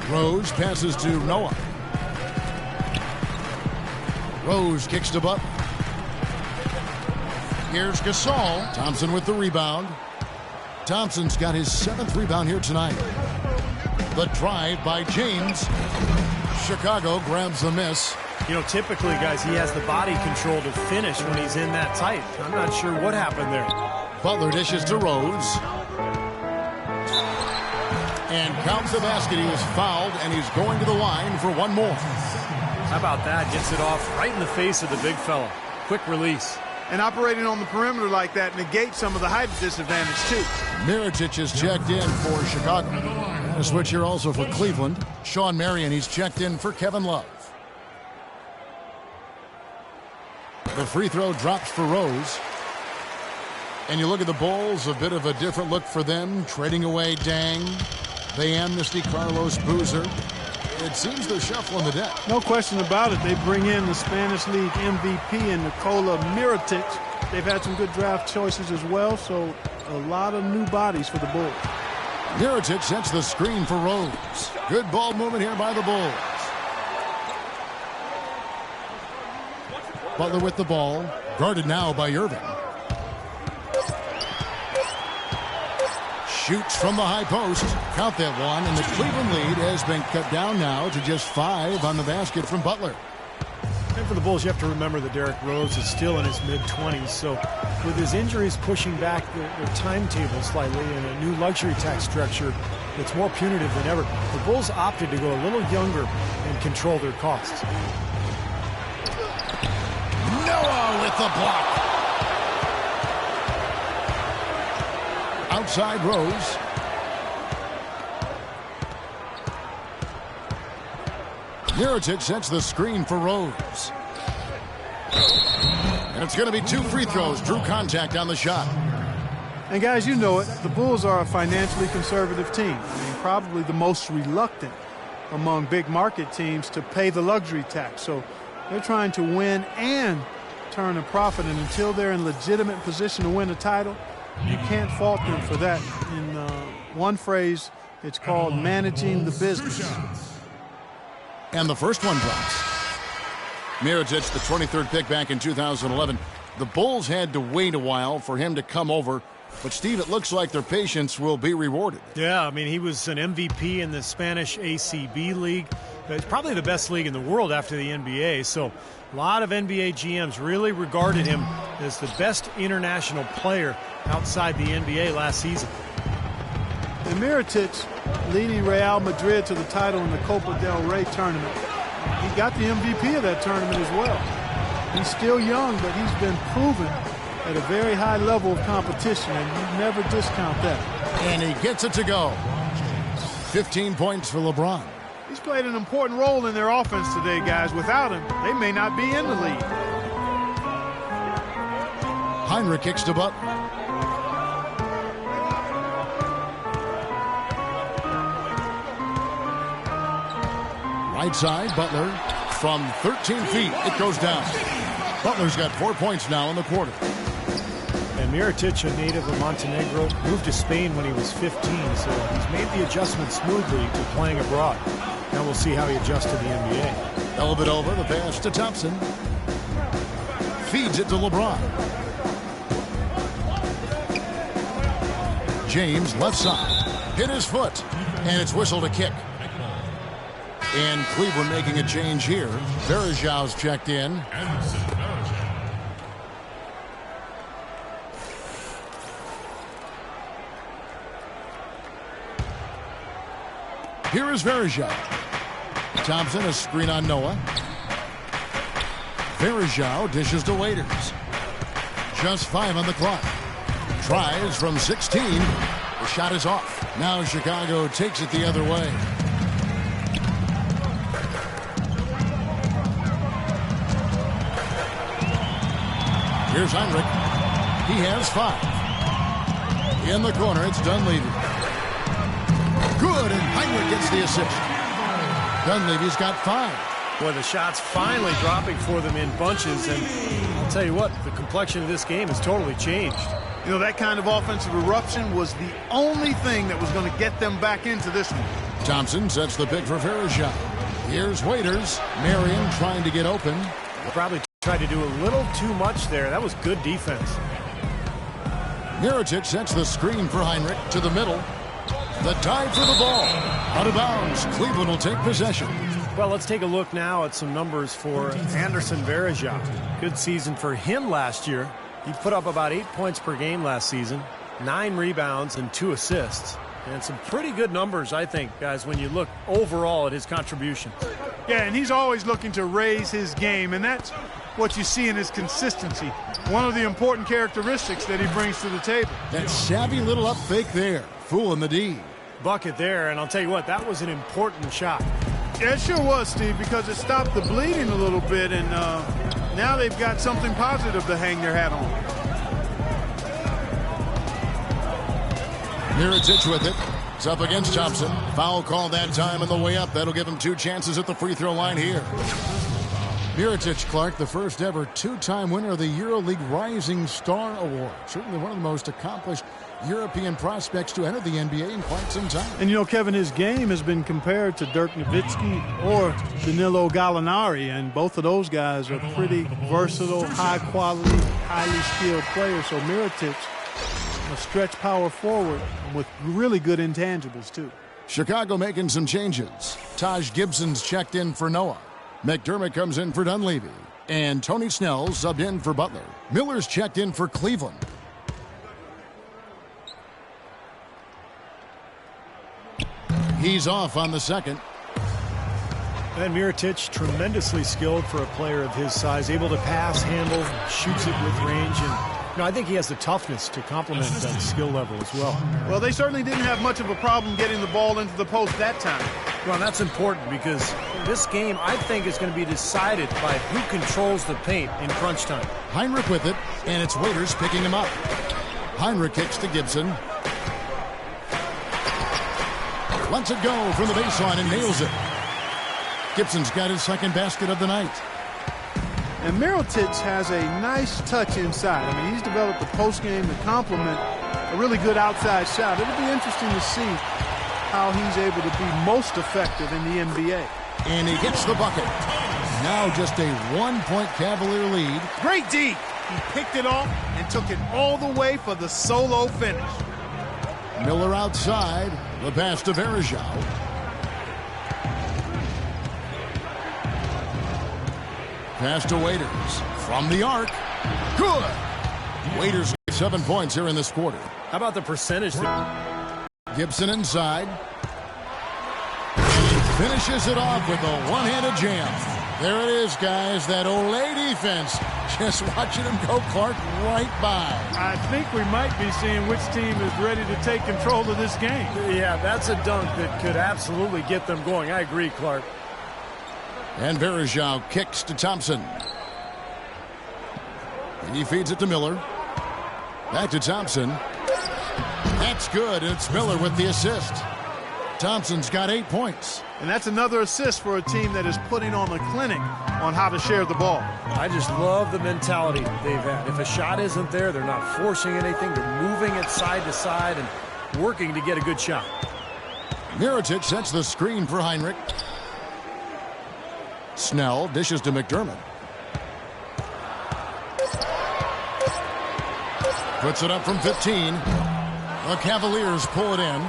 Rose passes to Noah. Rose kicks to Butler. Here's Gasol. Thompson with the rebound. Thompson's got his 7th rebound here tonight. The drive by James. Chicago grabs the miss. Typically, guys, he has the body control to finish when he's in that tight. I'm not sure what happened there. Butler dishes to Rose. And counts the basket. He was fouled, and he's going to the line for one more. How about that? Gets it off right in the face of the big fella. Quick release. And operating on the perimeter like that negates some of the height disadvantage, too. Mirotic is checked in for Chicago. A switch here also for Cleveland. Sean Marion, he's checked in for Kevin Love. The free throw drops for Rose. And you look at the Bulls, a bit of a different look for them. Trading away Dang. They amnesty Carlos Boozer. It seems they're shuffling the deck. No question about it. They bring in the Spanish League MVP and Nikola Mirotic. They've had some good draft choices as well, so a lot of new bodies for the Bulls. Mirotic sets the screen for Rose. Good ball movement here by the Bulls. Butler with the ball. Guarded now by Irving. Shoots from the high post. Count that one, and the Cleveland lead has been cut down now to just 5 on the basket from Butler. And for the Bulls, you have to remember that Derrick Rose is still in his mid-20s, so with his injuries pushing back their timetable slightly and a new luxury tax structure that's more punitive than ever, the Bulls opted to go a little younger and control their costs. Noah with the block. Outside Rose. Mirotic sets the screen for Rose. And it's going to be 2 free throws. Drew contact on the shot. And guys, you know it. The Bulls are a financially conservative team. I mean, probably the most reluctant among big market teams to pay the luxury tax. So they're trying to win and turn a profit. And until they're in legitimate position to win a title, you can't fault them for that. In one phrase, it's called managing the business. And the first one drops. Mirotic, the 23rd pick back in 2011. The Bulls had to wait a while for him to come over. But, Steve, it looks like their patience will be rewarded. Yeah, I mean, he was an MVP in the Spanish ACB league. It's probably the best league in the world after the NBA. So a lot of NBA GMs really regarded him as the best international player outside the NBA last season. And Mirotic leading Real Madrid to the title in the Copa del Rey tournament. He got the MVP of that tournament as well. He's still young, but he's been proven at a very high level of competition, and you never discount that. And he gets it to go. 15 points for LeBron. He's played an important role in their offense today, guys. Without him, they may not be in the lead. Heinrich kicks to Butler. Right side, Butler from 13 feet. It goes down. Butler's got 4 points now in the quarter. And Mirotic, a native of Montenegro, moved to Spain when he was 15, so he's made the adjustment smoothly to playing abroad. Now we'll see how he adjusts to the NBA. Elbow over, the pass to Thompson. Feeds it to LeBron. James, left side. Hit his foot, and it's whistled a kick. And Cleveland making a change here. Verajau's checked in. Here is Verajau. Thompson, a screen on Noah. Verajau dishes to Waiters. Just 5 on the clock. Tries from 16. The shot is off. Now Chicago takes it the other way. Here's Heinrich. He has 5. In the corner, it's Dunleavy. Good, and Heinrich gets the assist. Dunleavy's got 5. Boy, the shots finally dropping for them in bunches, and I'll tell you what, the complexion of this game has totally changed. You know, that kind of offensive eruption was the only thing that was going to get them back into this one. Thompson sets the pick for Verajau. Here's Waiters. Marion trying to get open. Probably tried to do a little too much there. That was good defense. Mirotic sets the screen for Heinrich to the middle. The dive for the ball. Out of bounds. Cleveland will take possession. Well, let's take a look now at some numbers for Anderson Varejao. Good season for him last year. He put up about 8 points per game last season, 9 rebounds and 2 assists. And some pretty good numbers, I think, guys, when you look overall at his contribution. Yeah, and he's always looking to raise his game, and that's what you see in his consistency. One of the important characteristics that he brings to the table. That savvy little up fake there. Fooling the D. Bucket there, and I'll tell you what, that was an important shot. Yeah, it sure was, Steve, because it stopped the bleeding a little bit, and now they've got something positive to hang their hat on. Mirotic with it. It's up against Thompson. Foul call that time on the way up. That'll give him 2 chances at the free throw line here. Mirotic, Clark, the first ever 2-time winner of the EuroLeague Rising Star Award. Certainly one of the most accomplished European prospects to enter the NBA in quite some time. And, you know, Kevin, his game has been compared to Dirk Nowitzki or Danilo Gallinari, and both of those guys are pretty versatile, high-quality, highly skilled players. So Mirotic A stretch power forward with really good intangibles, too. Chicago making some changes. Taj Gibson's checked in for Noah. McDermott comes in for Dunleavy. And Tony Snell subbed in for Butler. Miller's checked in for Cleveland. He's off on the second. And Mirotic, tremendously skilled for a player of his size, able to pass, handle, shoots it with range, and I think he has the toughness to complement that skill level as well. Well, they certainly didn't have much of a problem getting the ball into the post that time. Well, that's important because this game, I think, is going to be decided by who controls the paint in crunch time. Heinrich with it, and it's Waiters picking him up. Heinrich kicks to Gibson. Lets it go from the baseline and nails it. Gibson's got his second basket of the night. And Mirotic has a nice touch inside. I mean, he's developed the post game to complement a really good outside shot. It'll be interesting to see how he's able to be most effective in the NBA. And he gets the bucket. Now just a 1-point Cavalier lead. Great D. He picked it off and took it all the way for the solo finish. Miller outside. The pass to Varejao. Pass to Waiters. From the arc. Good. Waiters 7 points here in this quarter. How about the percentage? Gibson inside. And he finishes it off with a one-handed jam. There it is, guys. That Olay defense. Just watching him go, Clark, right by. I think we might be seeing which team is ready to take control of this game. Yeah, that's a dunk that could absolutely get them going. I agree, Clark. And Varejao kicks to Thompson. And he feeds it to Miller. Back to Thompson. That's good, and it's Miller with the assist. Thompson's got 8 points. And that's another assist for a team that is putting on a clinic on how to share the ball. I just love the mentality they've had. If a shot isn't there, they're not forcing anything. They're moving it side to side and working to get a good shot. Mirotic sets the screen for Heinrich. Snell dishes to McDermott. Puts it up from 15. The Cavaliers pull it in.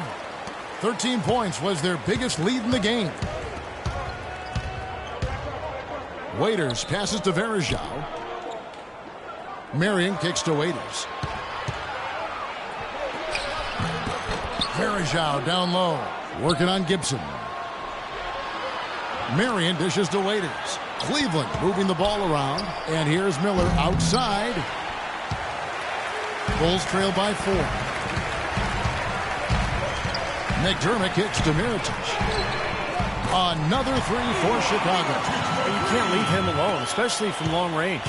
13 points was their biggest lead in the game. Waiters passes to Varejao. Marion kicks to Waiters. Varejao down low. Working on Gibson. Marion dishes to Waiters. Cleveland moving the ball around. And here's Miller outside. Bulls trail by 4. McDermott kicks to Mirotic. Another three for Chicago. You can't leave him alone, especially from long range.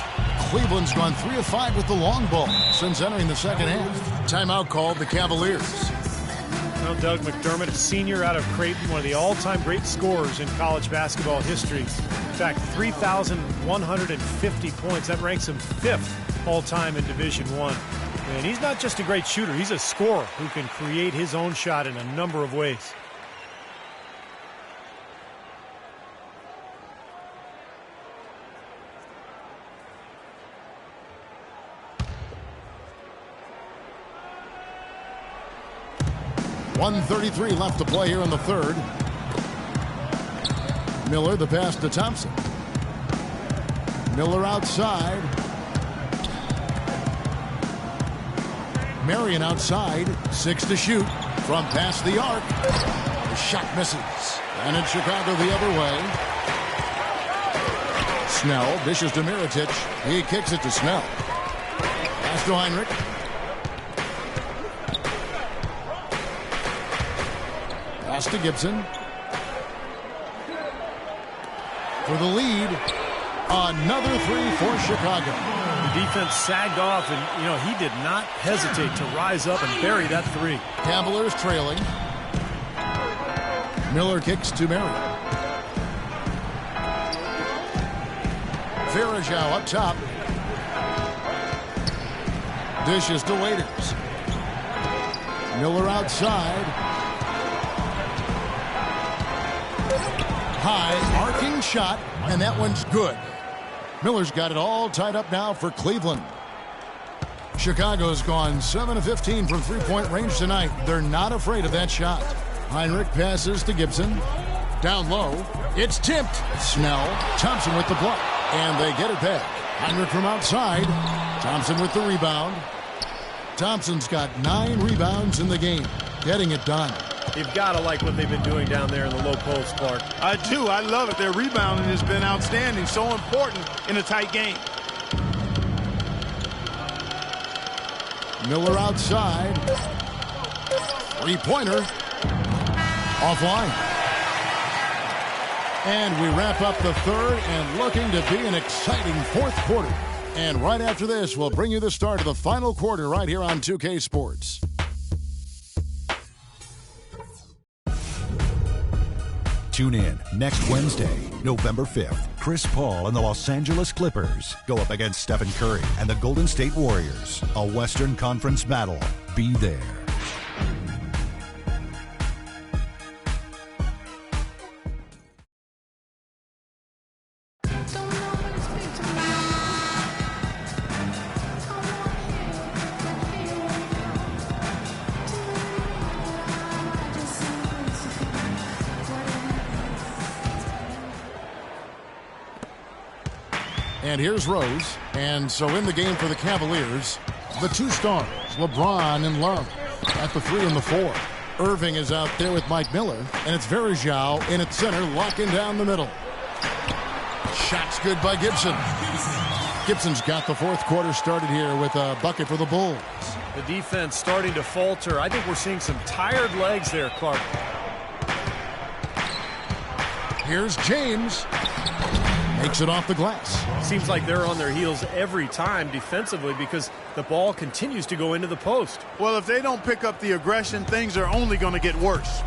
Cleveland's gone 3 of 5 with the long ball since entering the second half. Timeout called the Cavaliers. Well, Doug McDermott, a senior out of Creighton, one of the all-time great scorers in college basketball history. In fact, 3,150 points. That ranks him 5th all-time in Division I. And he's not just a great shooter. He's a scorer who can create his own shot in a number of ways. .133 left to play here in the third. Miller, the pass to Thompson. Miller outside. Marion outside. 6 to shoot. From past the arc. The shot misses. And in Chicago the other way. Snell dishes to Mirotic. He kicks it to Snell. Pass to Heinrich. Pass to Gibson. For the lead. Another three for Chicago. The defense sagged off, and, he did not hesitate to rise up and bury that three. Cavaliers trailing. Miller kicks to Marion. Varejao up top. Dishes to Waiters. Miller outside. High arcing shot, and that one's good. Miller's got it all tied up now for Cleveland. Chicago's gone 7 of 15 from three-point range tonight. They're not afraid of that shot. Heinrich passes to Gibson. Down low. It's tipped. Snell. Thompson with the block. And they get it back. Heinrich from outside. Thompson with the rebound. Thompson's got 9 rebounds in the game. Getting it done. You've got to like what they've been doing down there in the low post, Clark. I do. I love it. Their rebounding has been outstanding. So important in a tight game. Miller outside. Three-pointer. Offline. And we wrap up the third and looking to be an exciting fourth quarter. And right after this, we'll bring you the start of the final quarter right here on 2K Sports. Tune in next Wednesday, November 5th. Chris Paul and the Los Angeles Clippers go up against Stephen Curry and the Golden State Warriors. A Western Conference battle. Be there. And here's Rose. And so in the game for the Cavaliers, the 2 stars, LeBron and Love at the 3 and the 4. Irving is out there with Mike Miller. And it's Verjao in at center, locking down the middle. Shot's good by Gibson. Gibson's got the fourth quarter started here with a bucket for the Bulls. The defense starting to falter. I think we're seeing some tired legs there, Clark. Here's James. Makes it off the glass. Seems like they're on their heels every time defensively because the ball continues to go into the post. Well, if they don't pick up the aggression, things are only going to get worse.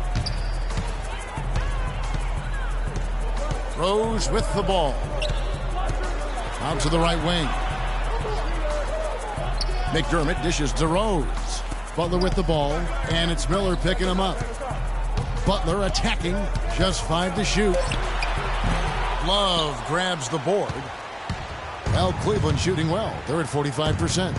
Rose with the ball. Out to the right wing. McDermott dishes to Rose. Butler with the ball, and it's Miller picking him up. Butler attacking, just 5 to shoot. Love grabs the board. Well, Cleveland shooting well. They're at 45%.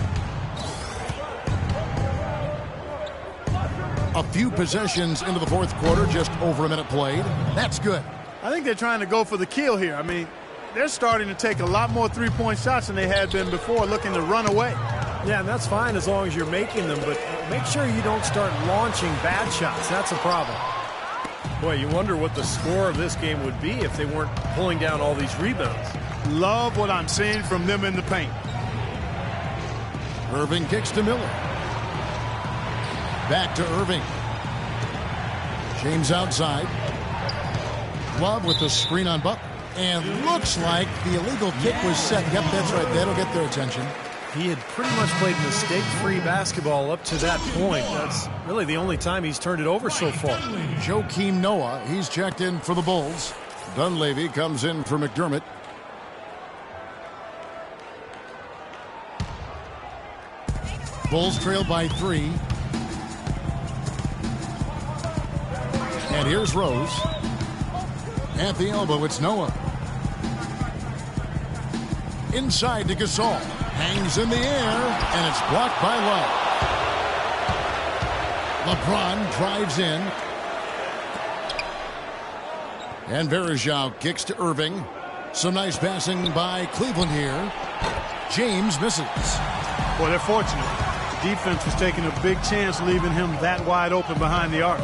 A few possessions into the fourth quarter, just over a minute played. That's good. I think they're trying to go for the kill here. I mean, they're starting to take a lot more three-point shots than they had been before, looking to run away. Yeah, and that's fine as long as you're making them, but make sure you don't start launching bad shots. That's a problem. Boy, you wonder what the score of this game would be if they weren't pulling down all these rebounds. Love what I'm seeing from them in the paint. Irving kicks to Miller. Back to Irving. James outside. Love with the screen on Butler. And looks like the illegal kick was set. Yep, that's right. That'll get their attention. He had pretty much played mistake-free basketball up to that point. That's really the only time he's turned it over so far. Joakim Noah, he's checked in for the Bulls. Dunleavy comes in for McDermott. Bulls trail by 3. And here's Rose. At the elbow, it's Noah. Inside to Gasol. Hangs in the air, and it's blocked by Love. LeBron drives in. And Verjao kicks to Irving. Some nice passing by Cleveland here. James misses. Well, they're fortunate. The defense was taking a big chance leaving him that wide open behind the arc.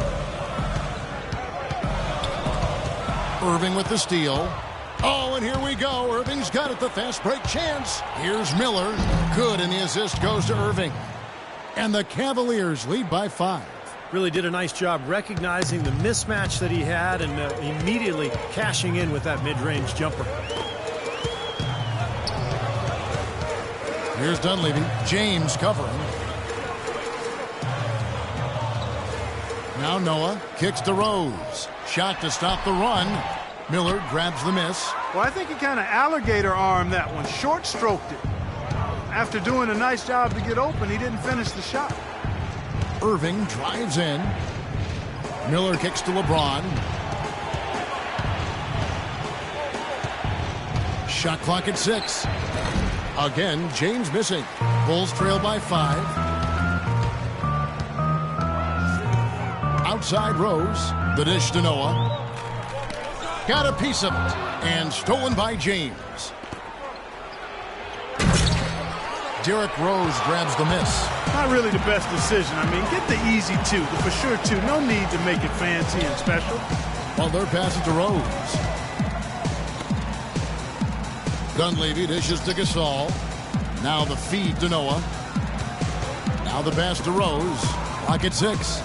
Irving with the steal. Oh, and here we go. Irving's got it, the fast break chance. Here's Miller. Good, and the assist goes to Irving. And the Cavaliers lead by 5. Really did a nice job recognizing the mismatch that he had and immediately cashing in with that mid-range jumper. Here's Dunleavy. James covering. Now Noah kicks to Rose. Shot to stop the run. Miller grabs the miss. Well, I think he kind of alligator armed that one, short stroked it. After doing a nice job to get open, he didn't finish the shot. Irving drives in. Miller kicks to LeBron. Shot clock at 6. Again, James missing. Bulls trail by 5. Outside Rose. The dish to Noah. Got a piece of it. And stolen by James. Derrick Rose grabs the miss. Not really the best decision. I mean, get the easy 2, the for sure 2. No need to make it fancy and special. Butler passes to Rose. Dunleavy dishes to Gasol. Now the feed to Noah. Now the pass to Rose. Clock at 6.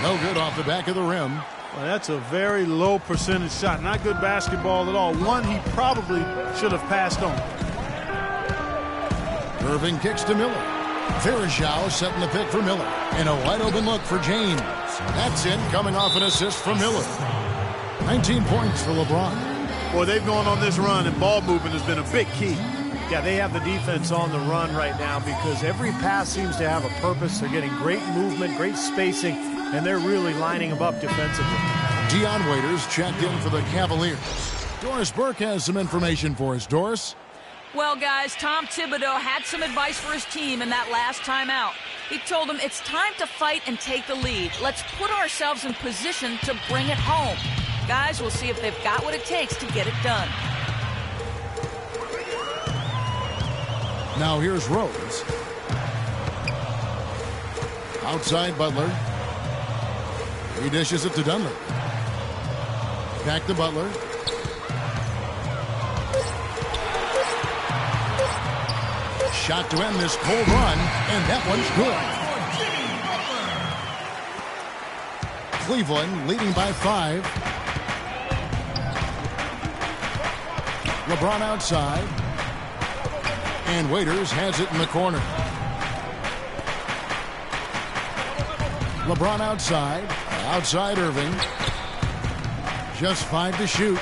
No good off the back of the rim. Well, that's a very low percentage shot. Not good basketball at all. One he probably should have passed on. Irving kicks to Miller. Varejao setting the pick for Miller. And a wide open look for James. That's in, coming off an assist from Miller. 19 points for LeBron. Boy, they've gone on this run, and ball movement has been a big key. Yeah, they have the defense on the run right now because every pass seems to have a purpose. They're getting great movement, great spacing, and they're really lining them up defensively. Dion Waiters checked in for the Cavaliers. Doris Burke has some information for us. Doris? Well, guys, Tom Thibodeau had some advice for his team in that last timeout. He told them it's time to fight and take the lead. Let's put ourselves in position to bring it home. Guys, we'll see if they've got what it takes to get it done. Now here's Rose. Outside Butler. He dishes it to Dunlap. Back to Butler. Shot to end this cold run, and that one's good. Cleveland leading by 5. LeBron outside. And Waiters has it in the corner. LeBron outside. Outside Irving. Just 5 to shoot.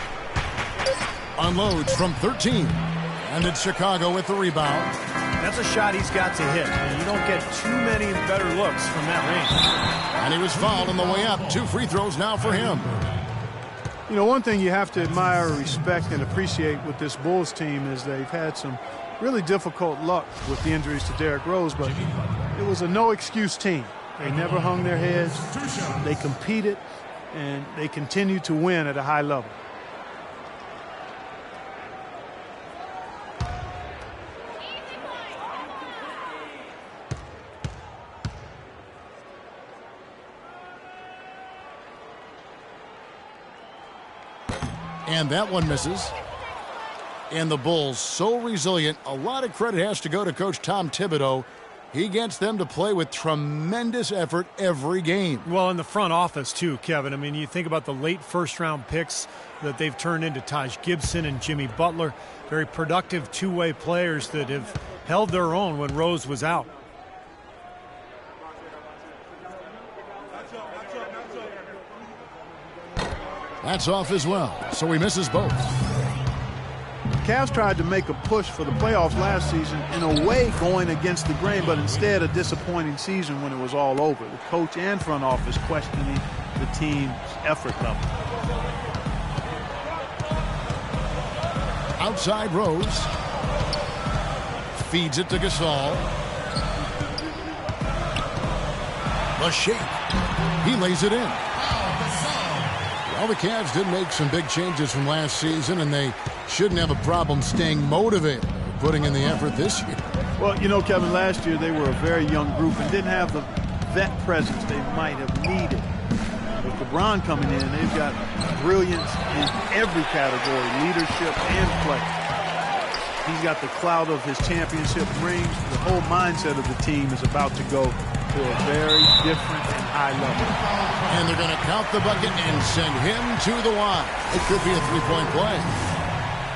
Unloads from 13. And it's Chicago with the rebound. That's a shot he's got to hit. You don't get too many better looks from that range. And he was fouled on the way up. 2 free throws now for him. You know, one thing you have to admire, respect, and appreciate with this Bulls team is they've had some really difficult luck with the injuries to Derrick Rose, but it was a no-excuse team. They never hung their heads. They competed, and they continue to win at a high level. And that one misses. And the Bulls so resilient. A lot of credit has to go to Coach Tom Thibodeau. He gets them to play with tremendous effort every game. Well, in the front office, too, Kevin. I mean, you think about the late first-round picks that they've turned into Taj Gibson and Jimmy Butler. Very productive two-way players that have held their own when Rose was out. That's off as well, so he misses both. Cavs tried to make a push for the playoffs last season, in a way going against the grain, but instead a disappointing season when it was all over. The coach and front office questioning the team's effort level. Outside Rose. Feeds it to Gasol. The shake. He lays it in. Well, the Cavs did make some big changes from last season, and they shouldn't have a problem staying motivated, putting in the effort this year. Well, you know, Kevin, last year they were a very young group and didn't have the vet presence they might have needed. With LeBron coming in, they've got brilliance in every category, leadership and play. He's got the clout of his championship rings. The whole mindset of the team is about to go to a very different and high level. And they're going to count the bucket and send him to the line. It could be a three-point play.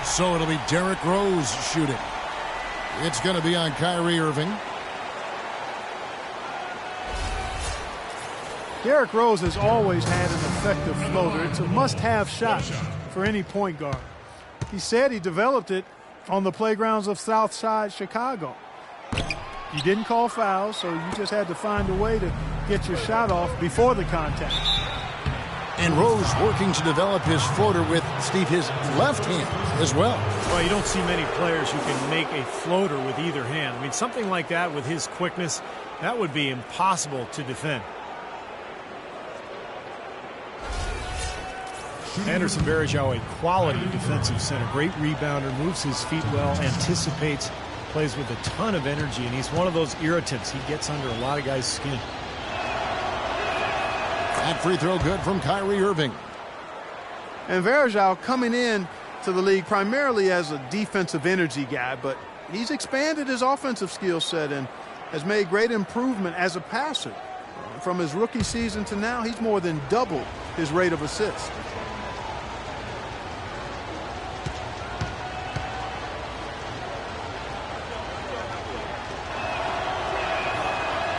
So it'll be Derrick Rose shooting. It's going to be on Kyrie Irving. Derrick Rose has always had an effective floater. It's a must-have shot for any point guard. He said he developed it on the playgrounds of Southside Chicago. You didn't call fouls, so you just had to find a way to get your shot off before the contact. And Rose working to develop his floater with, Steve, his left hand as well. Well, you don't see many players who can make a floater with either hand. I mean, something like that with his quickness, that would be impossible to defend. Anderson Varejao, a quality defensive center. Great rebounder, moves his feet well, anticipates, plays with a ton of energy, and he's one of those irritants. He gets under a lot of guys' skin. That free throw good from Kyrie Irving. And Varejao coming in to the league primarily as a defensive energy guy, but he's expanded his offensive skill set and has made great improvement as a passer. From his rookie season to now, he's more than doubled his rate of assists.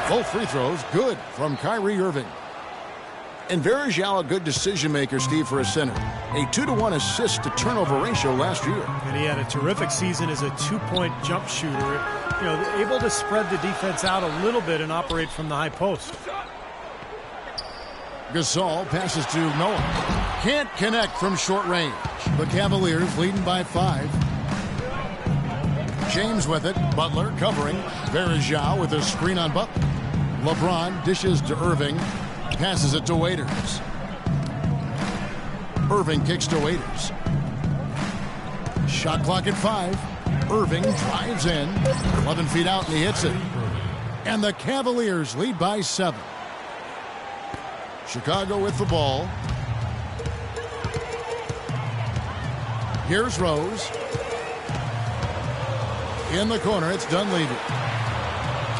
Both free throws good from Kyrie Irving. And Varejao, a good decision maker, Steve, for a center. A 2-to-1 assist to turnover ratio last year. And he had a terrific season as a two-point jump shooter. You know, able to spread the defense out a little bit and operate from the high post. Gasol passes to Noah. Can't connect from short range. The Cavaliers leading by 5. James with it. Butler covering. Varejao with a screen on Butler. LeBron dishes to Irving. Passes it to Waiters. Irving kicks to Waiters. Shot clock at 5. Irving drives in. 11 feet out and he hits it. And the Cavaliers lead by 7. Chicago with the ball. Here's Rose. In the corner, it's Dunleavy.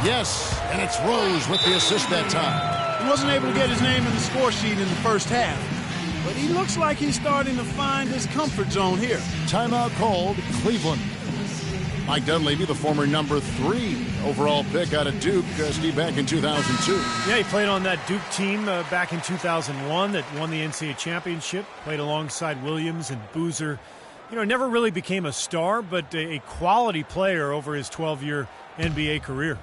Yes, and it's Rose with the assist that time. He wasn't able to get his name in the score sheet in the first half, but he looks like he's starting to find his comfort zone here. Timeout called, Cleveland. Mike Dunleavy, the former number 3 overall pick out of Duke, Steve, back in 2002. Yeah, he played on that Duke team back in 2001 that won the NCAA championship. Played alongside Williams and Boozer. You know, never really became a star, but a quality player over his 12-year NBA career.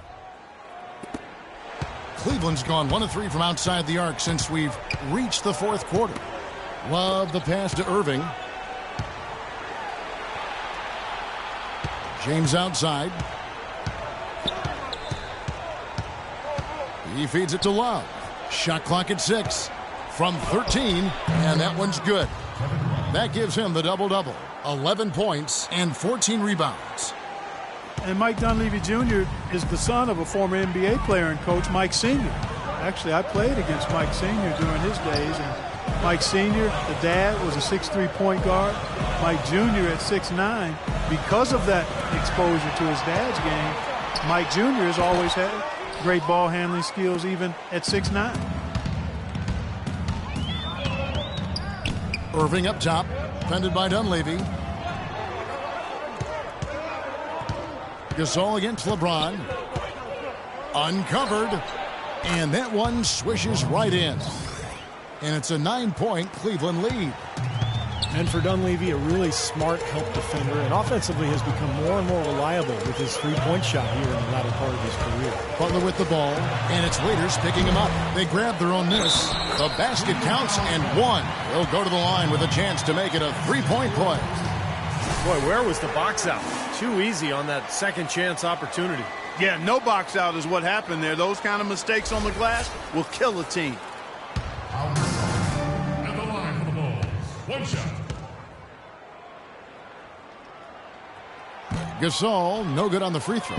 Cleveland's gone 1 of 3 from outside the arc since we've reached the 4th quarter. Love the pass to Irving. James outside. He feeds it to Love. Shot clock at 6 from 13, and that one's good. That gives him the double-double. 11 points and 14 rebounds. And Mike Dunleavy Jr. is the son of a former NBA player and coach, Mike Sr. Actually, I played against Mike Sr. during his days. And Mike Sr., the dad, was a 6'3" point guard. Mike Jr. at 6'9". Because of that exposure to his dad's game, Mike Jr. has always had great ball handling skills even at 6'9". Irving up top, defended by Dunleavy. Gasol against LeBron. Uncovered. And that one swishes right in. And it's a 9-point Cleveland lead. And for Dunleavy, a really smart help defender, and offensively has become more and more reliable with his three-point shot here in the latter part of his career. Butler with the ball, and it's Waiters picking him up. They grab their own miss. The basket counts, and 1. He'll go to the line with a chance to make it a 3-point play. Boy, where was the box out? Too easy on that second chance opportunity. Yeah, no box out is what happened there. Those kind of mistakes on the glass will kill a team. At the line for the Bulls, 1 shot. Gasol, no good on the free throw.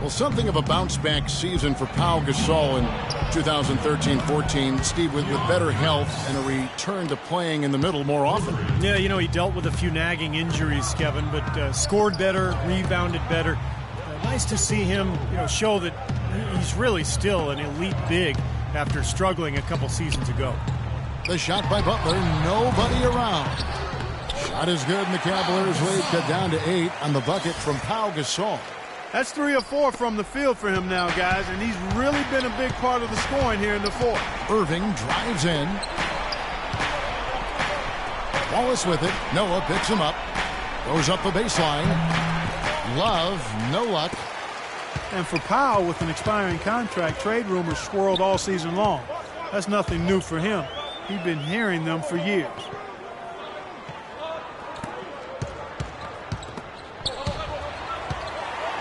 Well, something of a bounce-back season for Pau Gasol in 2013-14. Steve, with better health and a return to playing in the middle more often. Yeah, you know, he dealt with a few nagging injuries, Kevin, but scored better, rebounded better. Nice to see him, show that he's really still an elite big after struggling a couple seasons ago. The shot by Butler, nobody around. Shot is good, and the Cavaliers lead cut down to 8 on the bucket from Pau Gasol. That's 3 or 4 from the field for him now, guys, and he's really been a big part of the scoring here in the 4th. Irving drives in. Wallace with it. Noah picks him up. Goes up the baseline. Love, no luck. And for Pau, with an expiring contract, trade rumors swirled all season long. That's nothing new for him. He's been hearing them for years.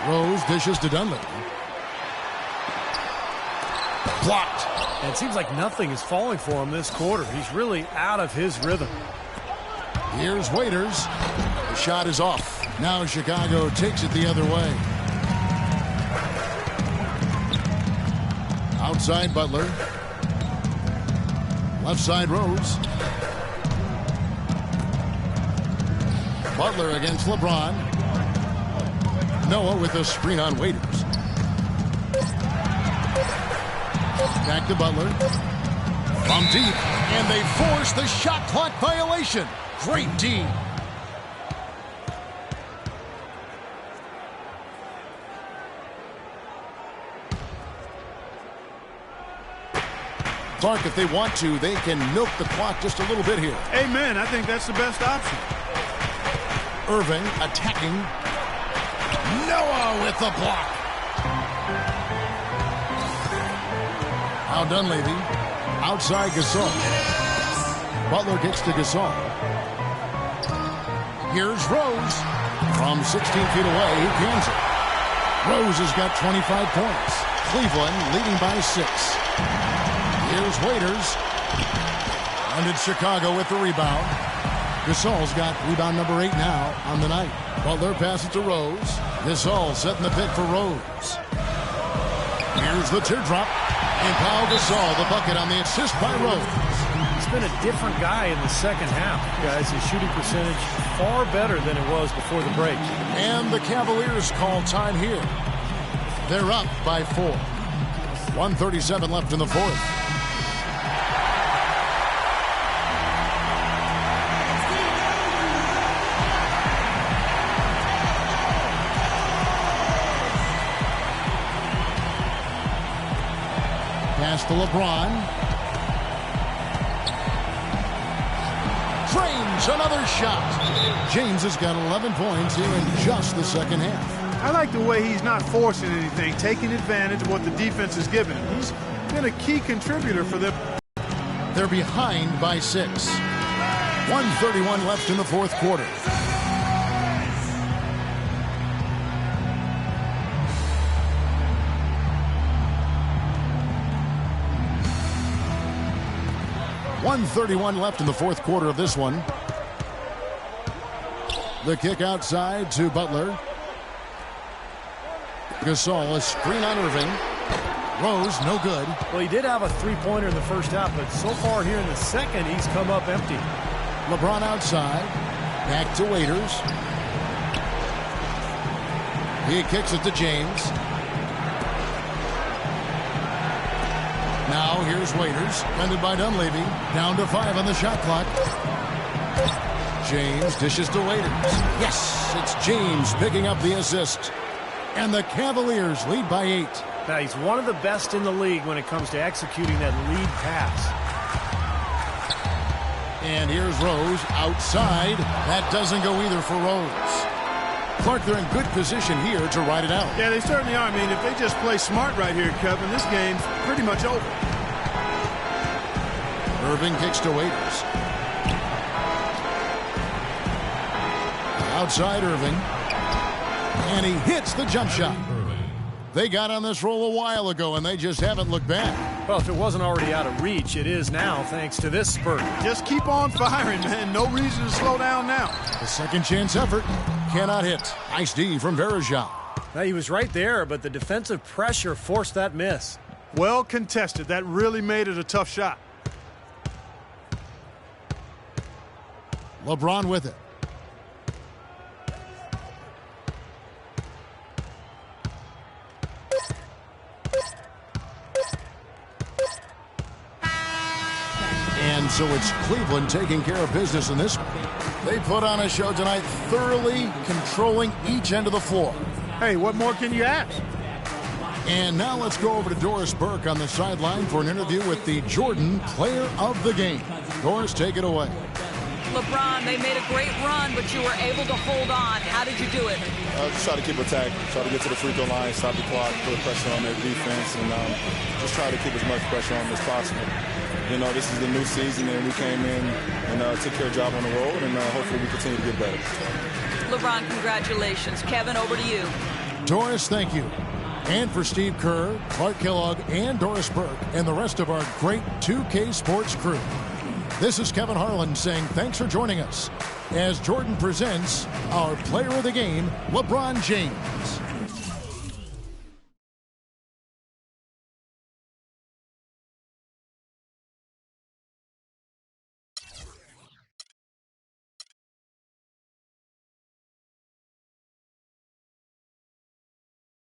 Rose dishes to Dunleavy. Blocked. And it seems like nothing is falling for him this quarter. He's really out of his rhythm. Here's Waiters. The shot is off. Now Chicago takes it the other way. Outside Butler. Left side Rose. Butler against LeBron. Noah with a screen on Waiters. Back to Butler. From deep. And they force the shot clock violation. Great D. Clark, if they want to, they can milk the clock just a little bit here. Amen. I think that's the best option. Irving attacking. Noah with the block. Now Dunleavy. Outside Gasol. Butler kicks to Gasol. Here's Rose. From 16 feet away, he cans it. Rose has got 25 points. Cleveland leading by 6. Here's Waiters. And it's Chicago with the rebound. Gasol's got rebound number 8 now on the night. Butler passes to Rose. Gasol setting the pick for Rose. Here's the teardrop. And Pau Gasol, the bucket on the assist by Rose. He's been a different guy in the second half, guys. His shooting percentage far better than it was before the break. And the Cavaliers call time here. They're up by 4. 1:37 left in the fourth. Pass to LeBron. Frames another shot. James has got 11 points here in just the second half. I like the way he's not forcing anything, taking advantage of what the defense is giving him. He's been a key contributor for them. They're behind by 6. 1:31 left in the fourth quarter. .131 left in the fourth quarter of this one. The kick outside to Butler. Gasol, a screen on Irving. Rose, no good. Well, he did have a three-pointer in the first half, but so far here in the second, he's come up empty. LeBron outside. Back to Waiters. He kicks it to James. Now here's Waiters, defended by Dunleavy. Down to 5 on the shot clock. James dishes to Waiters. Yes, it's James picking up the assist. And the Cavaliers lead by 8. Now, he's one of the best in the league when it comes to executing that lead pass. And here's Rose outside. That doesn't go either for Rose. Clark, they're in good position here to ride it out. Yeah, they certainly are. I mean, if they just play smart right here, Kevin, this game's pretty much over. Irving kicks to Waiters. Outside Irving. And he hits the jump shot. They got on this roll a while ago, and they just haven't looked back. Well, if it wasn't already out of reach, it is now, thanks to this spurt. Just keep on firing, man. No reason to slow down now. The second chance effort cannot hit. Nice D from Verajao. Now, he was right there, but the defensive pressure forced that miss. Well contested. That really made it a tough shot. LeBron with it. And so it's Cleveland taking care of business in this one. They put on a show tonight, thoroughly controlling each end of the floor. Hey, what more can you ask? And now let's go over to Doris Burke on the sideline for an interview with the Jordan Player of the Game. Doris, take it away. LeBron, they made a great run, but you were able to hold on. How did you do it? Just try to keep attack, try to get to the free throw line, stop the clock, put pressure on their defense, and just try to keep as much pressure on them as possible. this is the new season, and we came in and took care of job on the road, and hopefully we continue to get better. LeBron, congratulations. Kevin, over to you. Doris, thank you. And for Steve Kerr, Clark Kellogg, and Doris Burke, and the rest of our great 2K Sports crew. This is Kevin Harlan saying thanks for joining us as Jordan presents our player of the game, LeBron James.